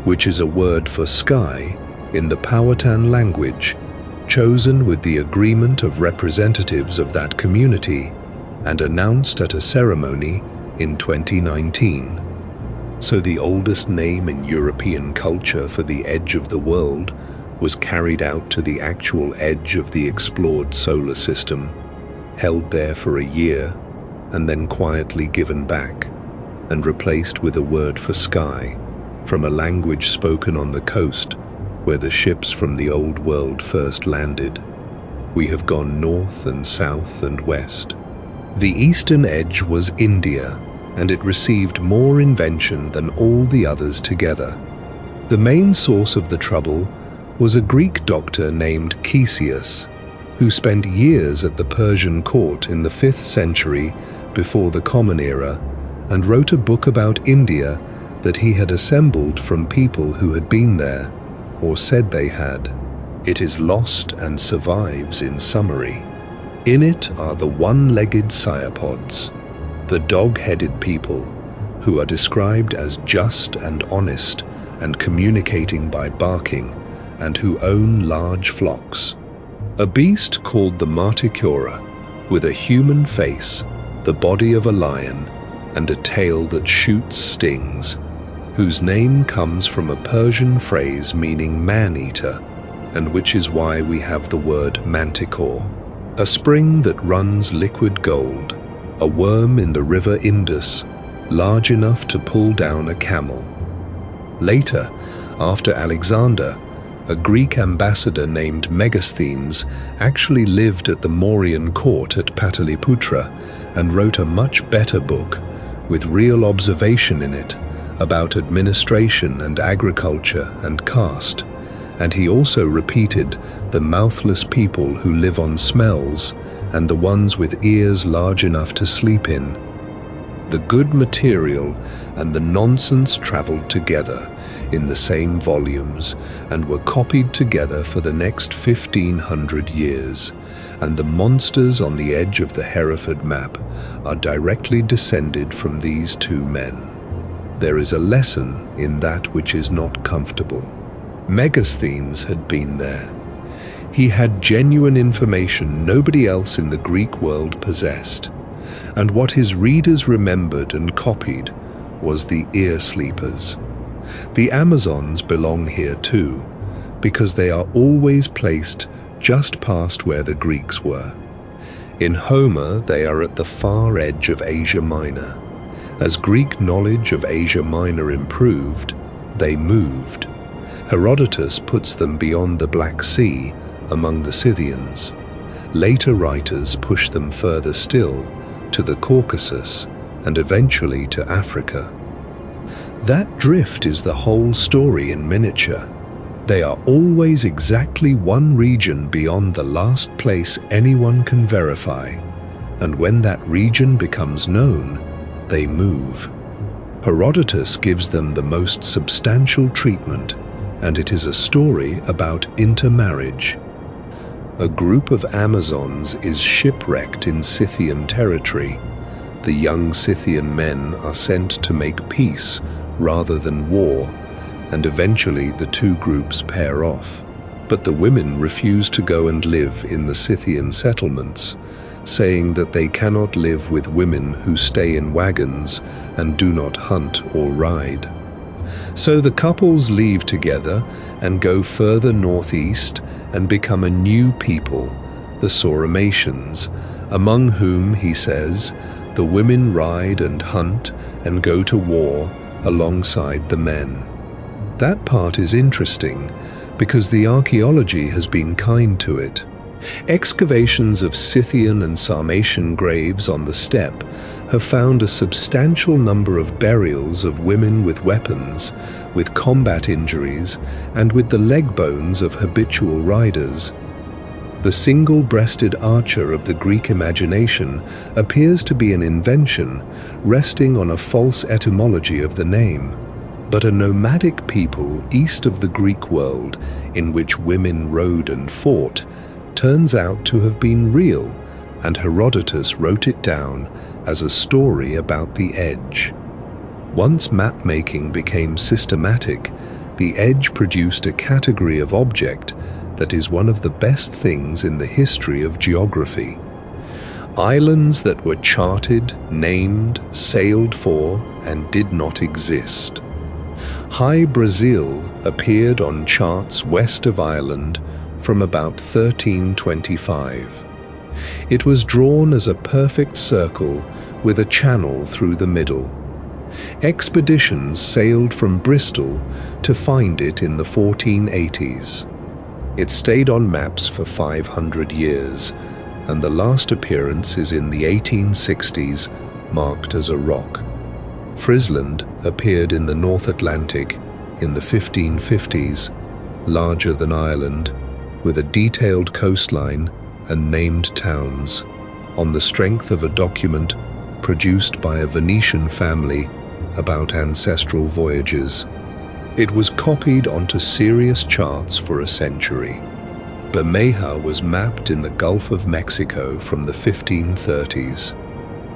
S1: which is a word for sky in the Powhatan language, chosen with the agreement of representatives of that community and announced at a ceremony in 2019. So the oldest name in European culture for the edge of the world was carried out to the actual edge of the explored solar system, held there for a year, and then quietly given back and replaced with a word for sky from a language spoken on the coast where the ships from the old world first landed. We have gone north and south and west. The eastern edge was India, and it received more invention than all the others together. The main source of the trouble was a Greek doctor named Ctesias, who spent years at the Persian court in the 5th century before the Common Era and wrote a book about India that he had assembled from people who had been there, or said they had. It is lost and survives in summary. In it are the one-legged Cyapods, the dog-headed people, who are described as just and honest and communicating by barking, and who own large flocks. A beast called the Marticura, with a human face, the body of a lion, and a tail that shoots stings, whose name comes from a Persian phrase meaning man-eater, and which is why we have the word manticore. A spring that runs liquid gold, a worm in the river Indus, large enough to pull down a camel. Later, after Alexander, a Greek ambassador named Megasthenes actually lived at the Mauryan court at Pataliputra and wrote a much better book, with real observation in it, about administration and agriculture and caste, and he also repeated the mouthless people who live on smells and the ones with ears large enough to sleep in. The good material and the nonsense traveled together in the same volumes and were copied together for the next 1500 years, and the monsters on the edge of the Hereford map are directly descended from these 2 men. There is a lesson in that which is not comfortable. Megasthenes had been there. He had genuine information nobody else in the Greek world possessed, and what his readers remembered and copied was the ear sleepers. The Amazons belong here too, because they are always placed just past where the Greeks were. In Homer, they are at the far edge of Asia Minor. As Greek knowledge of Asia Minor improved, they moved. Herodotus puts them beyond the Black Sea, among the Scythians. Later writers pushed them further still, to the Caucasus, and eventually to Africa. That drift is the whole story in miniature. They are always exactly one region beyond the last place anyone can verify, and when that region becomes known, they move. Herodotus gives them the most substantial treatment, and it is a story about intermarriage. A group of Amazons is shipwrecked in Scythian territory. The young Scythian men are sent to make peace rather than war, and eventually the two groups pair off. But the women refuse to go and live in the Scythian settlements, saying that they cannot live with women who stay in wagons and do not hunt or ride. So the couples leave together and go further northeast and become a new people, the Sauromations, among whom, he says, the women ride and hunt and go to war alongside the men. That part is interesting because the archaeology has been kind to it. Excavations of Scythian and Sarmatian graves on the steppe have found a substantial number of burials of women with weapons, with combat injuries, and with the leg bones of habitual riders. The single-breasted archer of the Greek imagination appears to be an invention resting on a false etymology of the name, but a nomadic people east of the Greek world in which women rode and fought turns out to have been real, and Herodotus wrote it down as a story about the edge. Once map-making became systematic, the edge produced a category of object that is one of the best things in the history of geography. Islands that were charted, named, sailed for, and did not exist. High Brazil appeared on charts west of Ireland from about 1325. It was drawn as a perfect circle with a channel through the middle. Expeditions sailed from Bristol to find it in the 1480s. It stayed on maps for 500 years, and the last appearance is in the 1860s, marked as a rock. Friesland appeared in the North Atlantic in the 1550s, larger than Ireland, with a detailed coastline and named towns, on the strength of a document produced by a Venetian family about ancestral voyages. It was copied onto serious charts for a century. Bermeja was mapped in the Gulf of Mexico from the 1530s.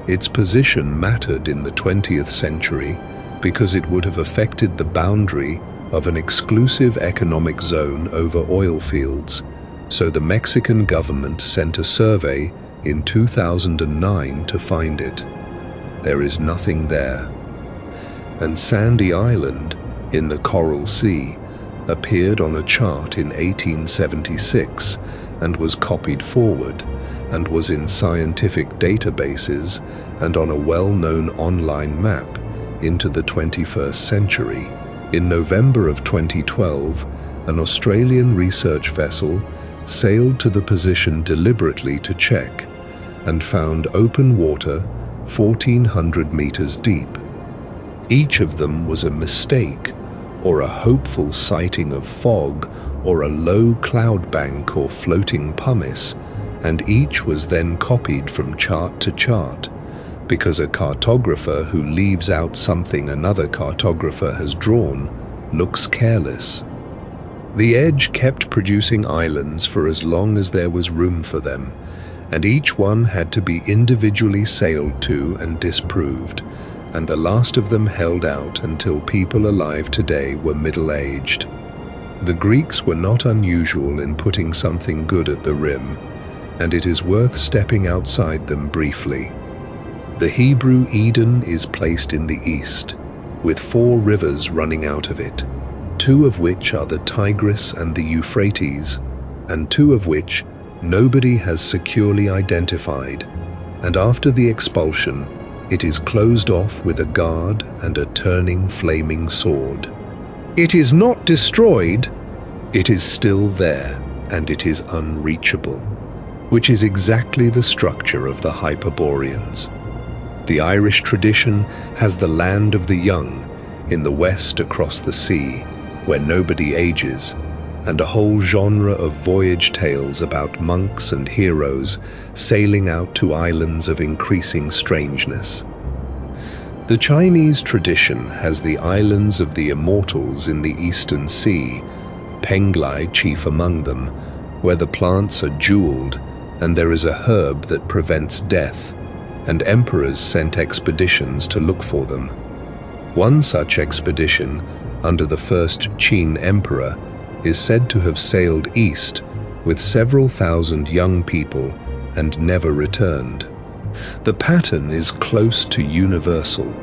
S1: Its position mattered in the 20th century because it would have affected the boundary of an exclusive economic zone over oil fields, so the Mexican government sent a survey in 2009 to find it. There is nothing there. And Sandy Island, in the Coral Sea, appeared on a chart in 1876 and was copied forward, and was in scientific databases and on a well-known online map into the 21st century. In November of 2012, an Australian research vessel sailed to the position deliberately to check and found open water 1,400 meters deep. Each of them was a mistake, or a hopeful sighting of fog, or a low cloud bank or floating pumice, and each was then copied from chart to chart, because a cartographer who leaves out something another cartographer has drawn looks careless. The edge kept producing islands for as long as there was room for them, and each one had to be individually sailed to and disproved, and the last of them held out until people alive today were middle-aged. The Greeks were not unusual in putting something good at the rim, and it is worth stepping outside them briefly. The Hebrew Eden is placed in the east, with 4 rivers running out of it, 2 of which are the Tigris and the Euphrates, and 2 of which nobody has securely identified, and after the expulsion, it is closed off with a guard and a turning flaming sword. It is not destroyed, it is still there. and it is unreachable, which is exactly the structure of the Hyperboreans. The Irish tradition has the land of the young in the west across the sea, where nobody ages, and a whole genre of voyage tales about monks and heroes sailing out to islands of increasing strangeness. The Chinese tradition has the islands of the immortals in the Eastern Sea, Penglai chief among them, where the plants are jeweled and there is a herb that prevents death, and emperors sent expeditions to look for them. One such expedition, under the first Qin emperor, is said to have sailed east with several thousand young people and never returned. The pattern is close to universal.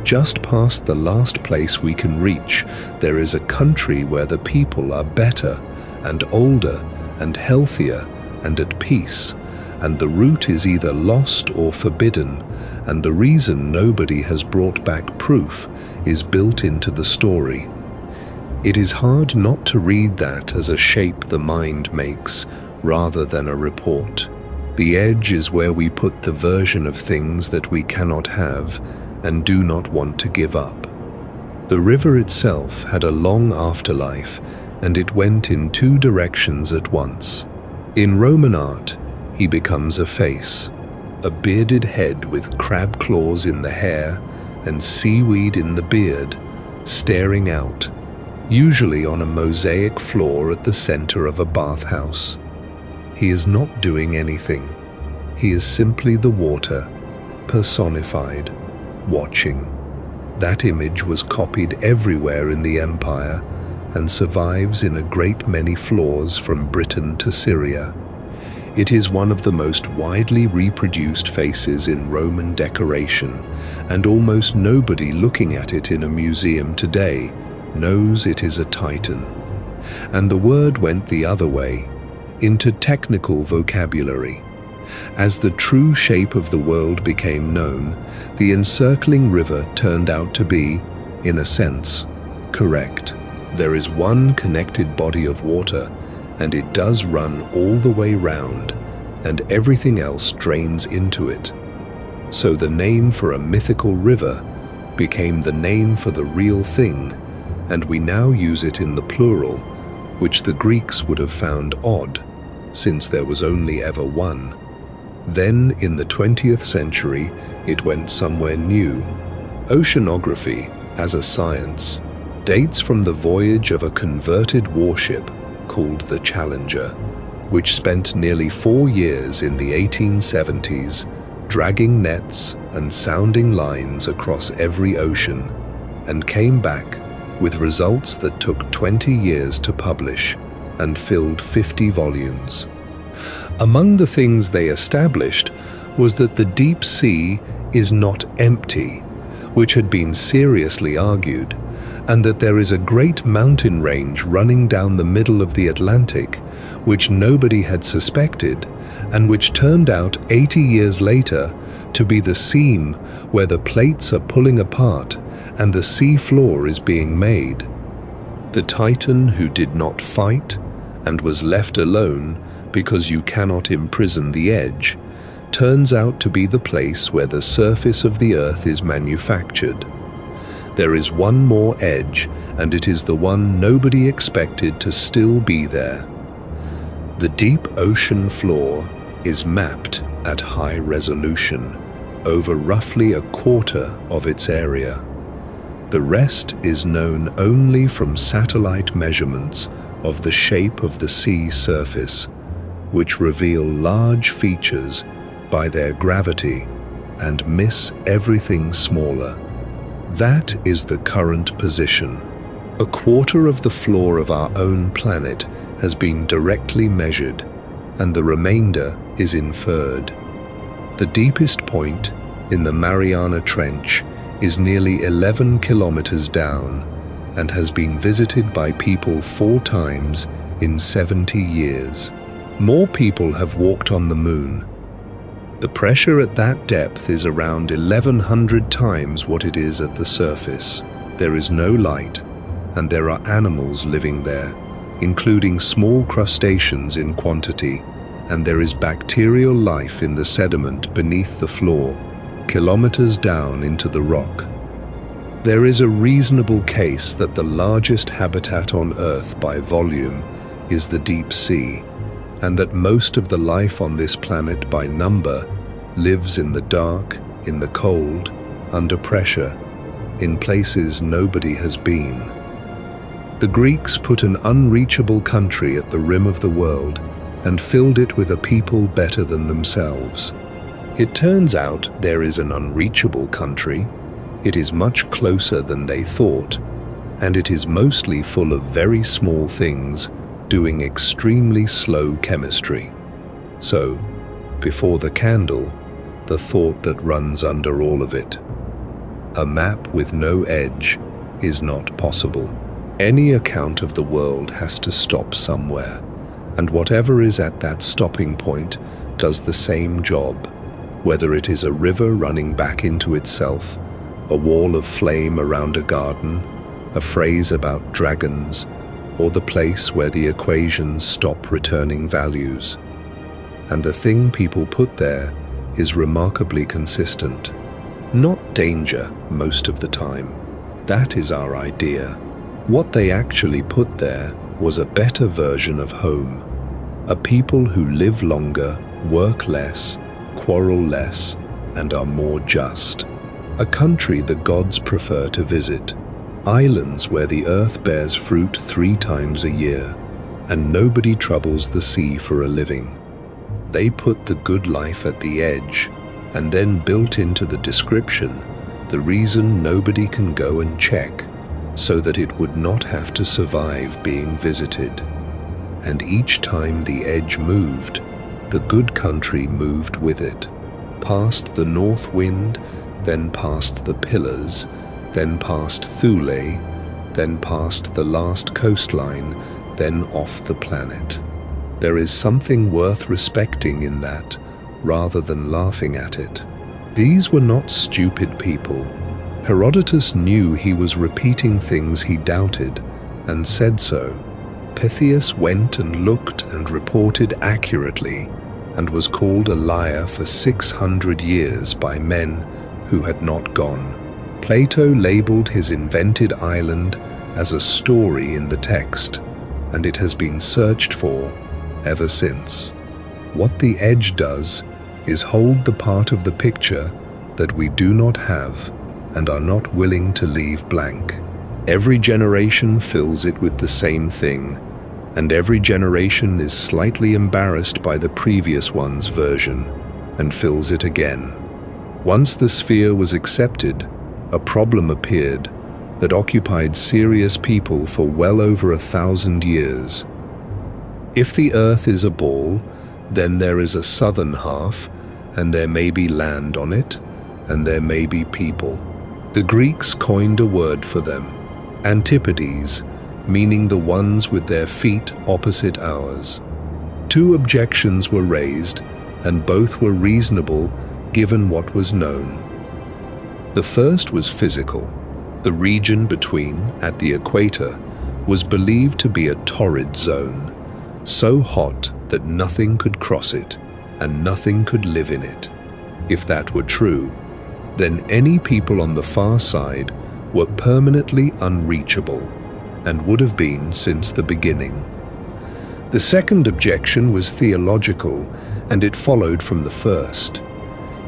S1: Just past the last place we can reach, there is a country where the people are better and older and healthier and at peace, and the route is either lost or forbidden, and the reason nobody has brought back proof is built into the story. It is hard not to read that as a shape the mind makes, rather than a report. The edge is where we put the version of things that we cannot have and do not want to give up. The river itself had a long afterlife, and it went in two directions at once. In Roman art, he becomes a face, a bearded head with crab claws in the hair and seaweed in the beard, staring out, usually on a mosaic floor at the center of a bathhouse. He is not doing anything. He is simply the water, personified, watching. That image was copied everywhere in the empire and survives in a great many floors from Britain to Syria. It is one of the most widely reproduced faces in Roman decoration, and almost nobody looking at it in a museum today knows it is a Titan. And the word went the other way, into technical vocabulary. As the true shape of the world became known, the encircling river turned out to be, in a sense, correct. There is one connected body of water, and it does run all the way round, and everything else drains into it. So the name for a mythical river became the name for the real thing, and we now use it in the plural, which the Greeks would have found odd, since there was only ever one. Then, in the 20th century, it went somewhere new. Oceanography, as a science, dates from the voyage of a converted warship called the Challenger, which spent nearly 4 years in the 1870s dragging nets and sounding lines across every ocean, and came back with results that took 20 years to publish and filled 50 volumes. Among the things they established was that the deep sea is not empty, which had been seriously argued, and that there is a great mountain range running down the middle of the Atlantic, which nobody had suspected, and which turned out 80 years later to be the seam where the plates are pulling apart and the sea floor is being made. The Titan who did not fight and was left alone because you cannot imprison the edge, turns out to be the place where the surface of the earth is manufactured. There is one more edge, and it is the one nobody expected to still be there. The deep ocean floor is mapped at high resolution over roughly a quarter of its area. The rest is known only from satellite measurements of the shape of the sea surface, which reveal large features by their gravity and miss everything smaller. That is the current position. A quarter of the floor of our own planet has been directly measured, and the remainder is inferred. The deepest point, in the Mariana Trench, is nearly 11 kilometers down and has been visited by people 4 times in 70 years. More people have walked on the moon. The pressure at that depth is around 1,100 times what it is at the surface. There is no light, and there are animals living there, including small crustaceans in quantity, and there is bacterial life in the sediment beneath the floor, kilometers down into the rock. There is a reasonable case that the largest habitat on Earth by volume is the deep sea, and that most of the life on this planet by number lives in the dark, in the cold, under pressure, in places nobody has been. The Greeks put an unreachable country at the rim of the world and filled it with a people better than themselves. It turns out there is an unreachable country. It is much closer than they thought, and it is mostly full of very small things doing extremely slow chemistry. So, before the candle, the thought that runs under all of it. A map with no edge is not possible. Any account of the world has to stop somewhere, and whatever is at that stopping point does the same job, whether it is a river running back into itself, a wall of flame around a garden, a phrase about dragons, or the place where the equations stop returning values. And the thing people put there is remarkably consistent. Not danger most of the time. That is our idea. What they actually put there was a better version of home. A people who live longer, work less, quarrel less, and are more just. A country the gods prefer to visit. Islands where the earth bears fruit 3 times a year, and nobody troubles the sea for a living. They put the good life at the edge, and then built into the description the reason nobody can go and check, so that it would not have to survive being visited. And each time the edge moved, the good country moved with it, past the north wind, then past the pillars, then past Thule, then past the last coastline, then off the planet. There is something worth respecting in that, rather than laughing at it. These were not stupid people. Herodotus knew he was repeating things he doubted, and said so. Pythias went and looked and reported accurately, and was called a liar for 600 years by men who had not gone. Plato labeled his invented island as a story in the text, and it has been searched for ever since. What the edge does is hold the part of the picture that we do not have and are not willing to leave blank. Every generation fills it with the same thing, and every generation is slightly embarrassed by the previous one's version and fills it again. Once the sphere was accepted, a problem appeared that occupied serious people for well over 1,000 years. If the Earth is a ball, then there is a southern half, and there may be land on it, and there may be people. The Greeks coined a word for them, antipodes, meaning the ones with their feet opposite ours. 2 objections were raised, and both were reasonable given what was known. The first was physical. The region between, at the equator, was believed to be a torrid zone, so hot that nothing could cross it, and nothing could live in it. If that were true, then any people on the far side were permanently unreachable, and would have been since the beginning. The second objection was theological, and it followed from the first.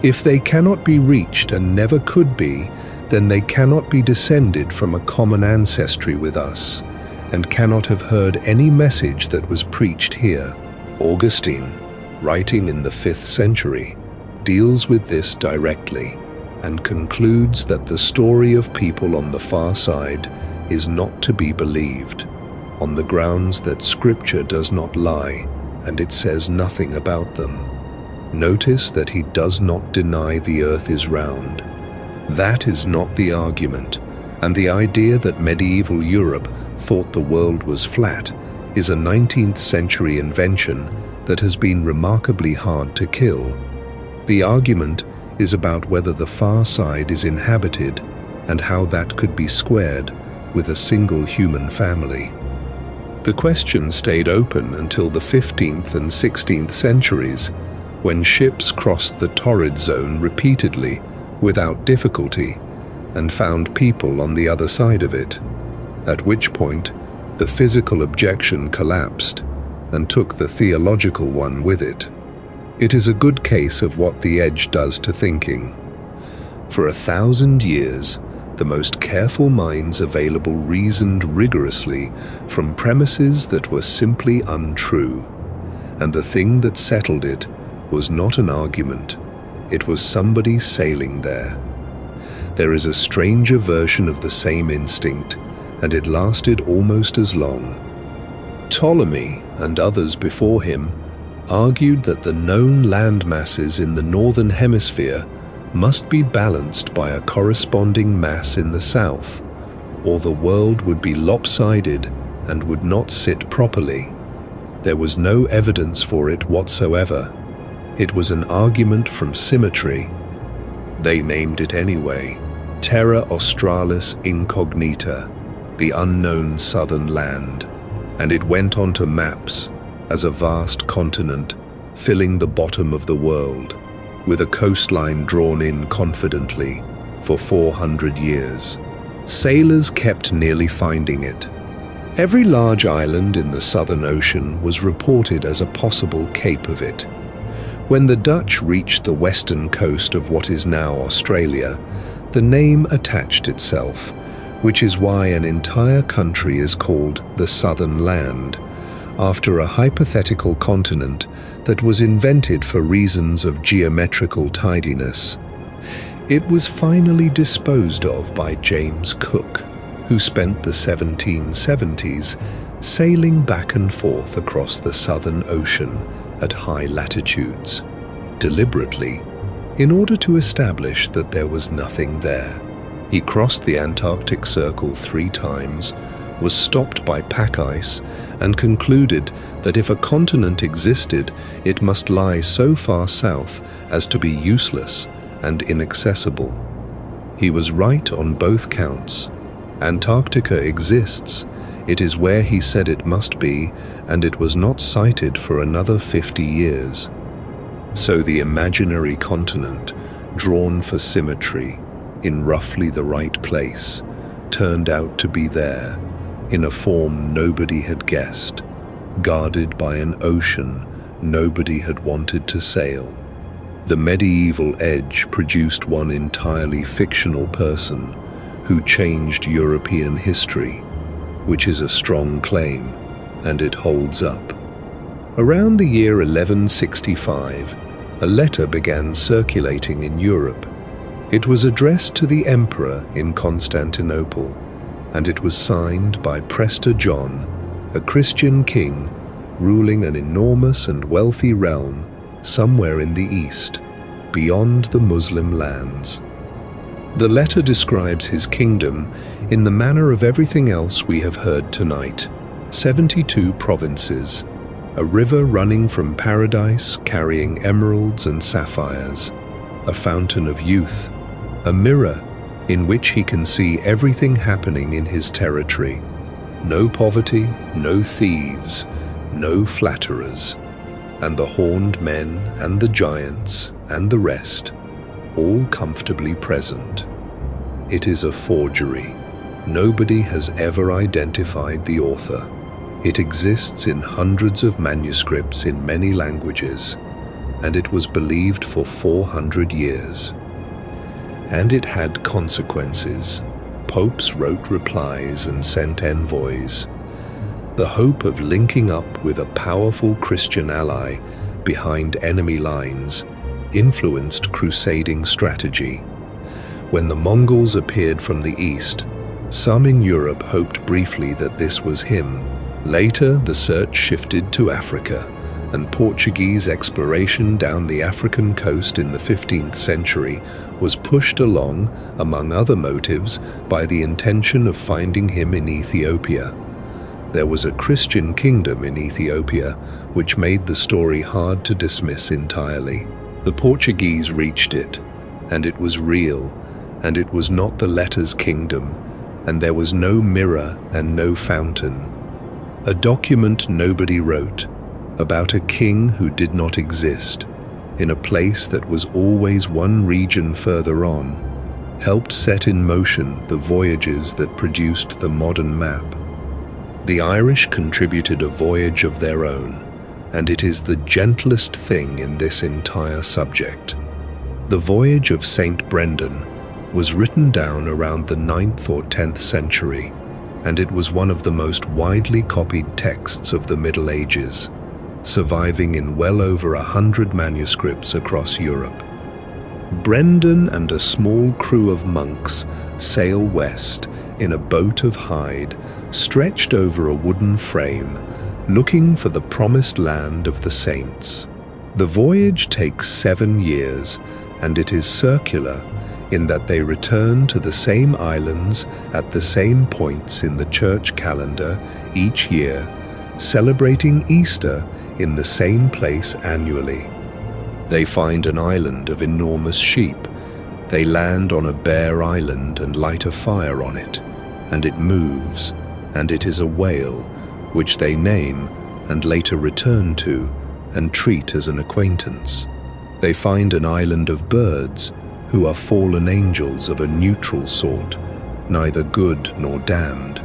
S1: If they cannot be reached and never could be, then they cannot be descended from a common ancestry with us, and cannot have heard any message that was preached here. Augustine, writing in the 5th century, deals with this directly, and concludes that the story of people on the far side is not to be believed, on the grounds that Scripture does not lie, and it says nothing about them. Notice that he does not deny the earth is round. That is not the argument, and the idea that medieval Europe thought the world was flat is a 19th century invention that has been remarkably hard to kill. The argument is about whether the far side is inhabited and how that could be squared with a single human family. The question stayed open until the 15th and 16th centuries, when ships crossed the torrid zone repeatedly, without difficulty, and found people on the other side of it, at which point the physical objection collapsed and took the theological one with it. It is a good case of what the edge does to thinking. For 1,000 years, the most careful minds available reasoned rigorously from premises that were simply untrue, and the thing that settled it was not an argument, it was somebody sailing there. There is a stranger version of the same instinct, and it lasted almost as long. Ptolemy and others before him argued that the known land masses in the northern hemisphere must be balanced by a corresponding mass in the south, or the world would be lopsided and would not sit properly. There was no evidence for it whatsoever. It was an argument from symmetry. They named it anyway, Terra Australis Incognita, the unknown southern land, and it went onto maps as a vast continent filling the bottom of the world, with a coastline drawn in confidently for 400 years. Sailors kept nearly finding it. Every large island in the Southern Ocean was reported as a possible cape of it. When the Dutch reached the western coast of what is now Australia, the name attached itself, which is why an entire country is called the Southern Land, after a hypothetical continent that was invented for reasons of geometrical tidiness. It was finally disposed of by James Cook, who spent the 1770s sailing back and forth across the Southern Ocean at high latitudes, deliberately, in order to establish that there was nothing there. He crossed the Antarctic Circle 3 times, was stopped by pack ice, and concluded that if a continent existed, it must lie so far south as to be useless and inaccessible. He was right on both counts. Antarctica exists. It is where he said it must be, and it was not sighted for another 50 years. So the imaginary continent, drawn for symmetry, in roughly the right place, turned out to be there, in a form nobody had guessed, guarded by an ocean nobody had wanted to sail. The medieval edge produced one entirely fictional person who changed European history, which is a strong claim, and it holds up. Around the year 1165, a letter began circulating in Europe. It was addressed to the emperor in Constantinople, and it was signed by Prester John, a Christian king ruling an enormous and wealthy realm somewhere in the east, beyond the Muslim lands. The letter describes his kingdom in the manner of everything else we have heard tonight: 72 provinces, a river running from paradise carrying emeralds and sapphires, a fountain of youth, a mirror in which he can see everything happening in his territory. No poverty, no thieves, no flatterers, and the horned men and the giants and the rest, all comfortably present. It is a forgery. Nobody has ever identified the author. It exists in hundreds of manuscripts in many languages, and it was believed for 400 years. And it had consequences. Popes wrote replies and sent envoys. The hope of linking up with a powerful Christian ally behind enemy lines influenced crusading strategy. When the Mongols appeared from the east, some in Europe hoped briefly that this was him. Later, the search shifted to Africa, and Portuguese exploration down the African coast in the 15th century was pushed along, among other motives, by the intention of finding him in Ethiopia. There was a Christian kingdom in Ethiopia, which made the story hard to dismiss entirely. The Portuguese reached it, and it was real, and it was not the letter's kingdom, and there was no mirror and no fountain. a document nobody wrote, about a king who did not exist, in a place that was always one region further on, helped set in motion the voyages that produced the modern map. The Irish contributed a voyage of their own, and it is the gentlest thing in this entire subject. The voyage of St. Brendan was written down around the 9th or 10th century, and it was one of the most widely copied texts of the Middle Ages, surviving in well over 100 manuscripts across Europe. Brendan and a small crew of monks sail west in a boat of hide stretched over a wooden frame, looking for the promised land of the saints. The voyage takes 7 years, and it is circular in that they return to the same islands at the same points in the church calendar each year, celebrating Easter in the same place annually. They find an island of enormous sheep. They land on a bare island and light a fire on it, and it moves, and it is a whale, which they name and later return to and treat as an acquaintance. They find an island of birds, who are fallen angels of a neutral sort, neither good nor damned,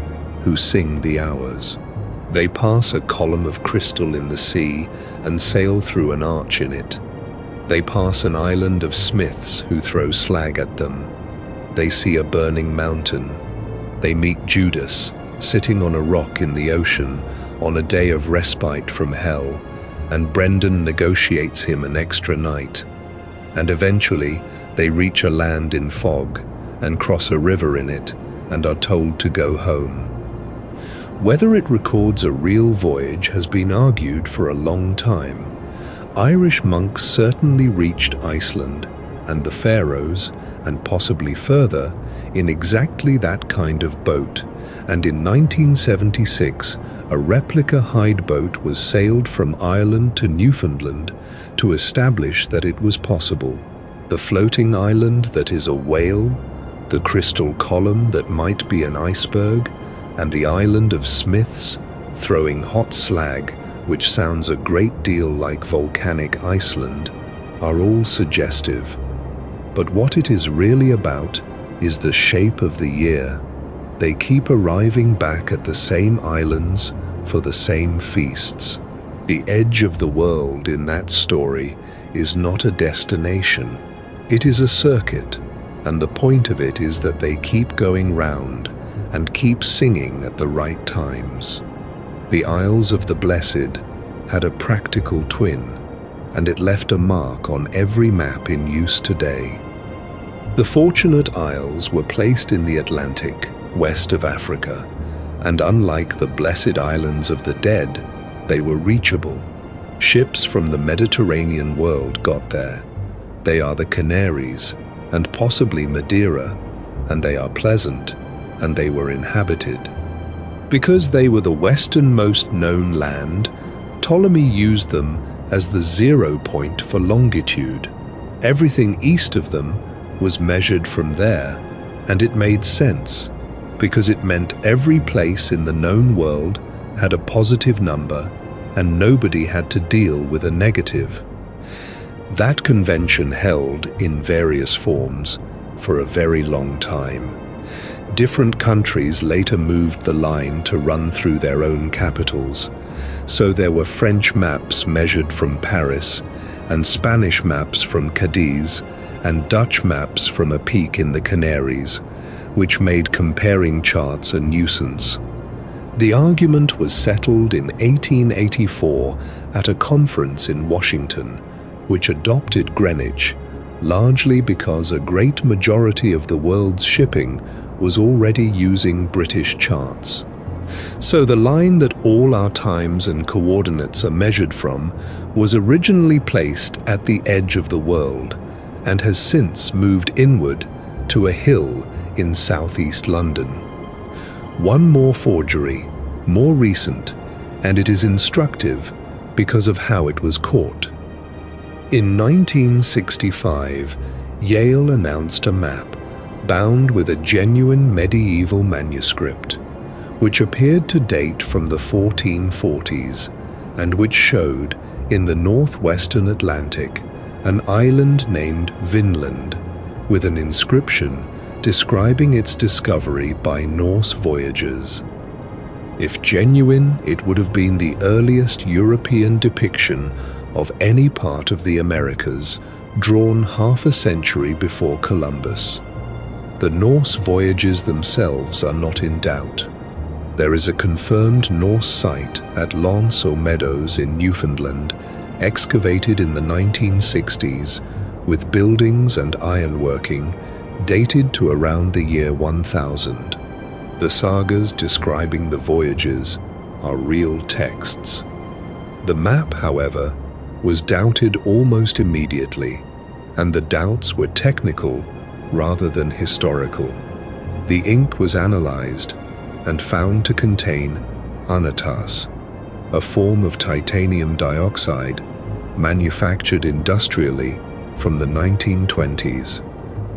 S1: who sing the hours. They pass a column of crystal in the sea and sail through an arch in it. They pass an island of smiths who throw slag at them. They see a burning mountain. They meet Judas, sitting on a rock in the ocean on a day of respite from hell, and Brendan negotiates him an extra night. And eventually, they reach a land in fog and cross a river in it and are told to go home. Whether it records a real voyage has been argued for a long time. Irish monks certainly reached Iceland and the Faroes, and possibly further, in exactly that kind of boat, and in 1976 a replica hide boat was sailed from Ireland to Newfoundland to establish that it was possible. The floating island that is a whale, the crystal column that might be an iceberg, and the island of smiths throwing hot slag, which sounds a great deal like volcanic Iceland, are all suggestive. But what it is really about is the shape of the year. They keep arriving back at the same islands for the same feasts. The edge of the world in that story is not a destination. It is a circuit, and the point of it is that they keep going round and keep singing at the right times. The Isles of the Blessed had a practical twin, and it left a mark on every map in use today. The Fortunate Isles were placed in the Atlantic, west of Africa, and unlike the Blessed Islands of the Dead, they were reachable. Ships from the Mediterranean world got there. They are the Canaries, and possibly Madeira, and they are pleasant, and they were inhabited. Because they were the westernmost known land, Ptolemy used them as the 0 point for longitude. Everything east of them was measured from there, and it made sense, because it meant every place in the known world had a positive number, and nobody had to deal with a negative. That convention held in various forms for a very long time. Different countries later moved the line to run through their own capitals, so there were French maps measured from Paris, and Spanish maps from Cadiz, and Dutch maps from a peak in the Canaries, which made comparing charts a nuisance. The argument was settled in 1884 at a conference in Washington, which adopted Greenwich, largely because a great majority of the world's shipping was already using British charts. So the line that all our times and coordinates are measured from was originally placed at the edge of the world and has since moved inward to a hill in southeast London. One more forgery, more recent, and it is instructive because of how it was caught. In 1965, Yale announced a map bound with a genuine medieval manuscript. which appeared to date from the 1440s and which showed, in the northwestern Atlantic, an island named Vinland, with an inscription describing its discovery by Norse voyagers. If genuine, it would have been the earliest European depiction of any part of the Americas, drawn half a century before Columbus. The Norse voyages themselves are not in doubt. There is a confirmed Norse site at Lance or Meadows in Newfoundland, excavated in the 1960s, with buildings and ironworking dated to around the year 1000. The sagas describing the voyages are real texts. The map, however, was doubted almost immediately, and the doubts were technical rather than historical. The ink was analyzed and found to contain anatas, a form of titanium dioxide manufactured industrially from the 1920s.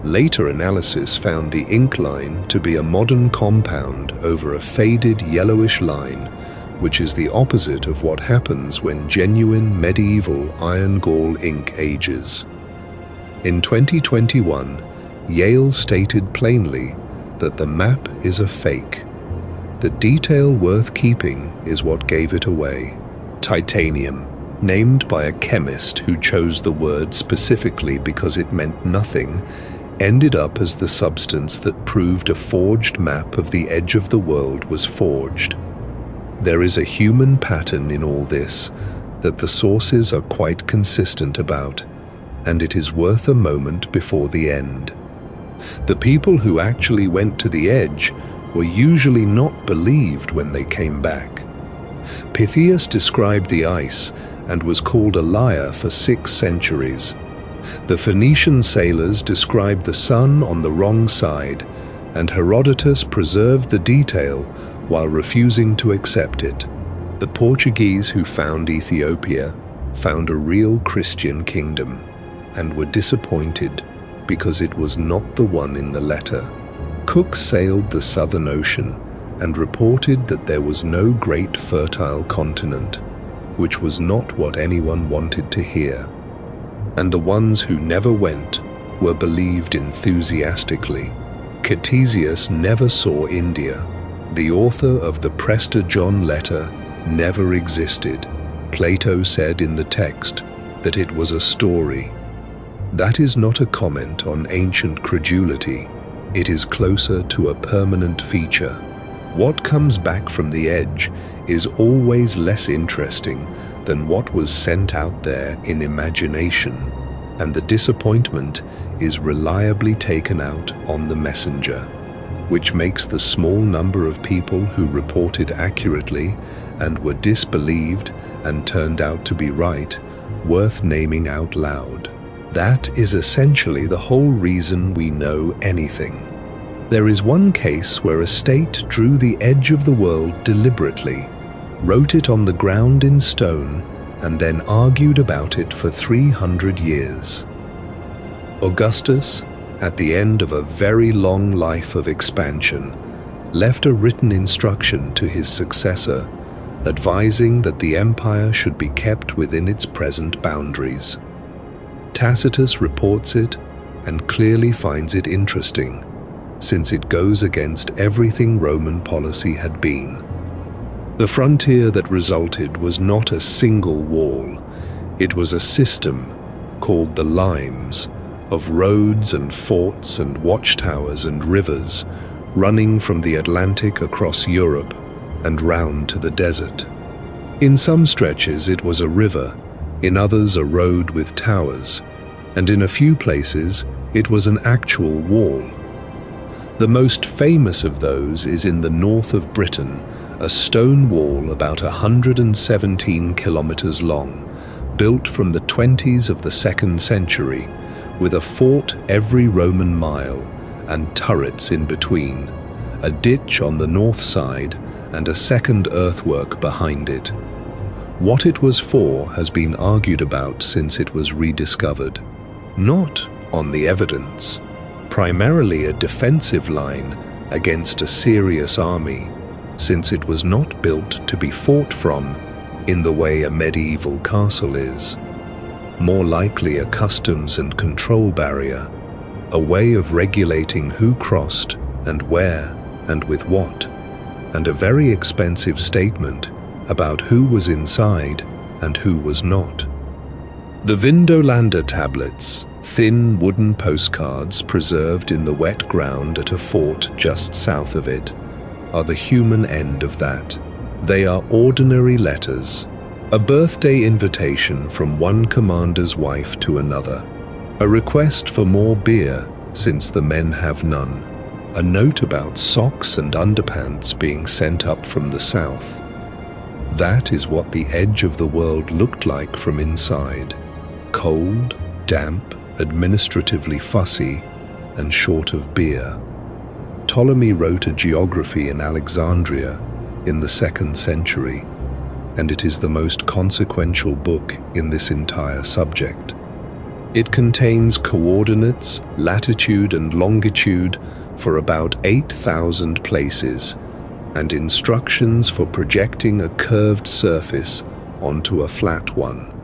S1: Later analysis found the ink line to be a modern compound over a faded yellowish line, which is the opposite of what happens when genuine medieval iron gall ink ages. In 2021, Yale stated plainly that the map is a fake. The detail worth keeping is what gave it away. Titanium, named by a chemist who chose the word specifically because it meant nothing, ended up as the substance that proved a forged map of the edge of the world was forged. There is a human pattern in all this that the sources are quite consistent about, and it is worth a moment before the end. The people who actually went to the edge were usually not believed when they came back. Pytheas described the ice and was called a liar for 6 centuries. The Phoenician sailors described the sun on the wrong side, and Herodotus preserved the detail while refusing to accept it. The Portuguese who found Ethiopia found a real Christian kingdom and were disappointed because it was not the one in the letter. Cook sailed the Southern Ocean and reported that there was no great fertile continent, which was not what anyone wanted to hear. And the ones who never went were believed enthusiastically. Ctesias never saw India. The author of the Prester John letter never existed. Plato said in the text that it was a story. That is not a comment on ancient credulity. It is closer to a permanent feature. What comes back from the edge is always less interesting than what was sent out there in imagination, and the disappointment is reliably taken out on the messenger, which makes the small number of people who reported accurately and were disbelieved and turned out to be right worth naming out loud. That is essentially the whole reason we know anything. There is one case where a state drew the edge of the world deliberately, wrote it on the ground in stone, and then argued about it for 300 years. Augustus, at the end of a very long life of expansion, left a written instruction to his successor, advising that the empire should be kept within its present boundaries. Tacitus reports it and clearly finds it interesting, since it goes against everything Roman policy had been. The frontier that resulted was not a single wall. It was a system, called the limes, of roads and forts and watchtowers and rivers running from the Atlantic across Europe and round to the desert. In some stretches it was a river, in others a road with towers, and in a few places it was an actual wall. The most famous of those is in the north of Britain, a stone wall about 117 kilometers long, built from the 20s of the 2nd century, with a fort every Roman mile and turrets in between, a ditch on the north side and a second earthwork behind it. What it was for has been argued about since it was rediscovered. Not on the evidence, primarily a defensive line against a serious army, since it was not built to be fought from in the way a medieval castle is. More likely a customs and control barrier, a way of regulating who crossed and where and with what, and a very expensive statement about who was inside and who was not. The Vindolanda tablets, thin wooden postcards preserved in the wet ground at a fort just south of it, are the human end of that. They are ordinary letters, a birthday invitation from one commander's wife to another, a request for more beer since the men have none, a note about socks and underpants being sent up from the south. That is what the edge of the world looked like from inside. Cold, damp, administratively fussy, and short of beer. Ptolemy wrote a geography in Alexandria in the 2nd century, and it is the most consequential book in this entire subject. It contains coordinates, latitude and longitude for about 8,000 places, and instructions for projecting a curved surface onto a flat one.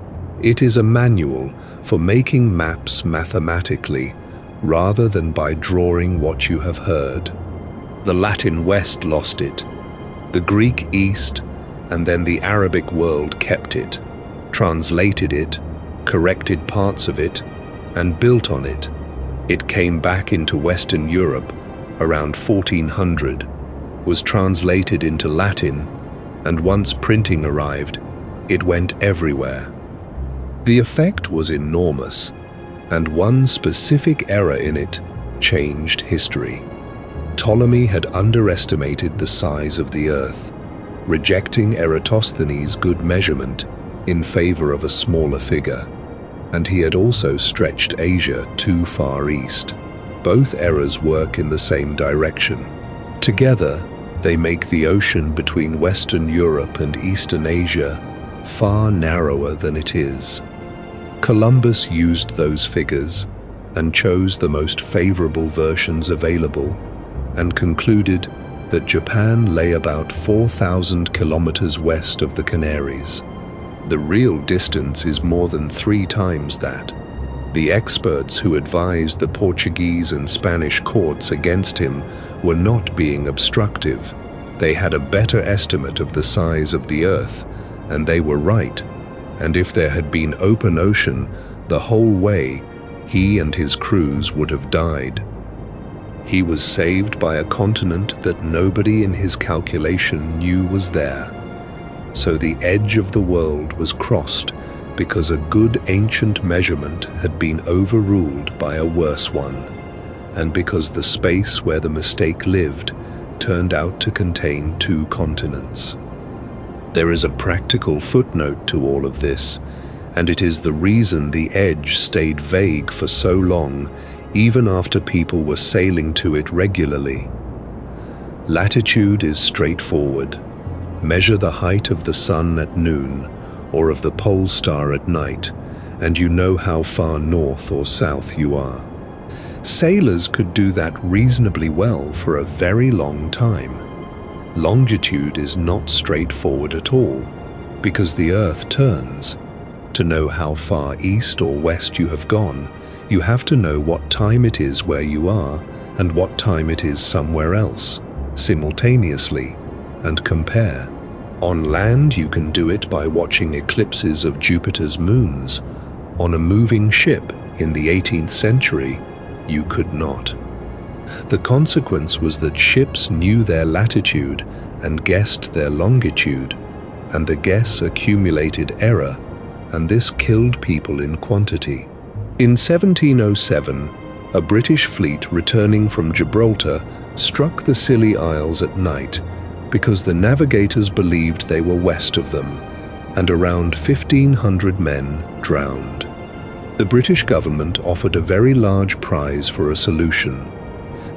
S1: It is a manual for making maps mathematically, rather than by drawing what you have heard. The Latin West lost it, the Greek East, and then the Arabic world kept it, translated it, corrected parts of it, and built on it. It came back into Western Europe around 1400, was translated into Latin, and once printing arrived, it went everywhere. The effect was enormous, and one specific error in it changed history. Ptolemy had underestimated the size of the Earth, rejecting Eratosthenes' good measurement in favor of a smaller figure, and he had also stretched Asia too far east. Both errors work in the same direction. Together, they make the ocean between Western Europe and Eastern Asia far narrower than it is. Columbus used those figures and chose the most favorable versions available and concluded that Japan lay about 4,000 kilometers west of the Canaries. The real distance is more than 3 times that. The experts who advised the Portuguese and Spanish courts against him were not being obstructive. They had a better estimate of the size of the Earth, and they were right. And if there had been open ocean the whole way, he and his crews would have died. He was saved by a continent that nobody in his calculation knew was there. So the edge of the world was crossed because a good ancient measurement had been overruled by a worse one, and because the space where the mistake lived turned out to contain 2 continents. There is a practical footnote to all of this, and it is the reason the edge stayed vague for so long, even after people were sailing to it regularly. Latitude is straightforward. Measure the height of the sun at noon, or of the pole star at night, and you know how far north or south you are. Sailors could do that reasonably well for a very long time. Longitude is not straightforward at all, because the Earth turns. To know how far east or west you have gone, you have to know what time it is where you are and what time it is somewhere else, simultaneously, and compare. On land, you can do it by watching eclipses of Jupiter's moons. On a moving ship in the 18th century, you could not. The consequence was that ships knew their latitude and guessed their longitude, and the guess accumulated error, and this killed people in quantity. In 1707, a British fleet returning from Gibraltar struck the Scilly Isles at night because the navigators believed they were west of them, and around 1,500 men drowned. The British government offered a very large prize for a solution.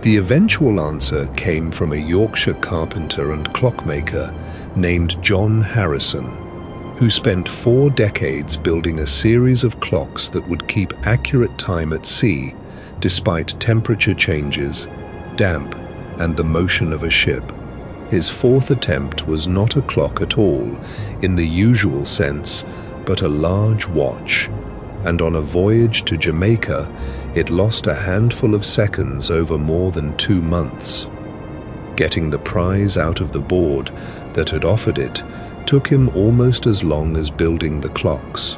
S1: The eventual answer came from a Yorkshire carpenter and clockmaker named John Harrison, who spent 4 decades building a series of clocks that would keep accurate time at sea despite temperature changes, damp, and the motion of a ship. His fourth attempt was not a clock at all, in the usual sense, but a large watch, and on a voyage to Jamaica, it lost a handful of seconds over more than 2 months. Getting the prize out of the board that had offered it took him almost as long as building the clocks.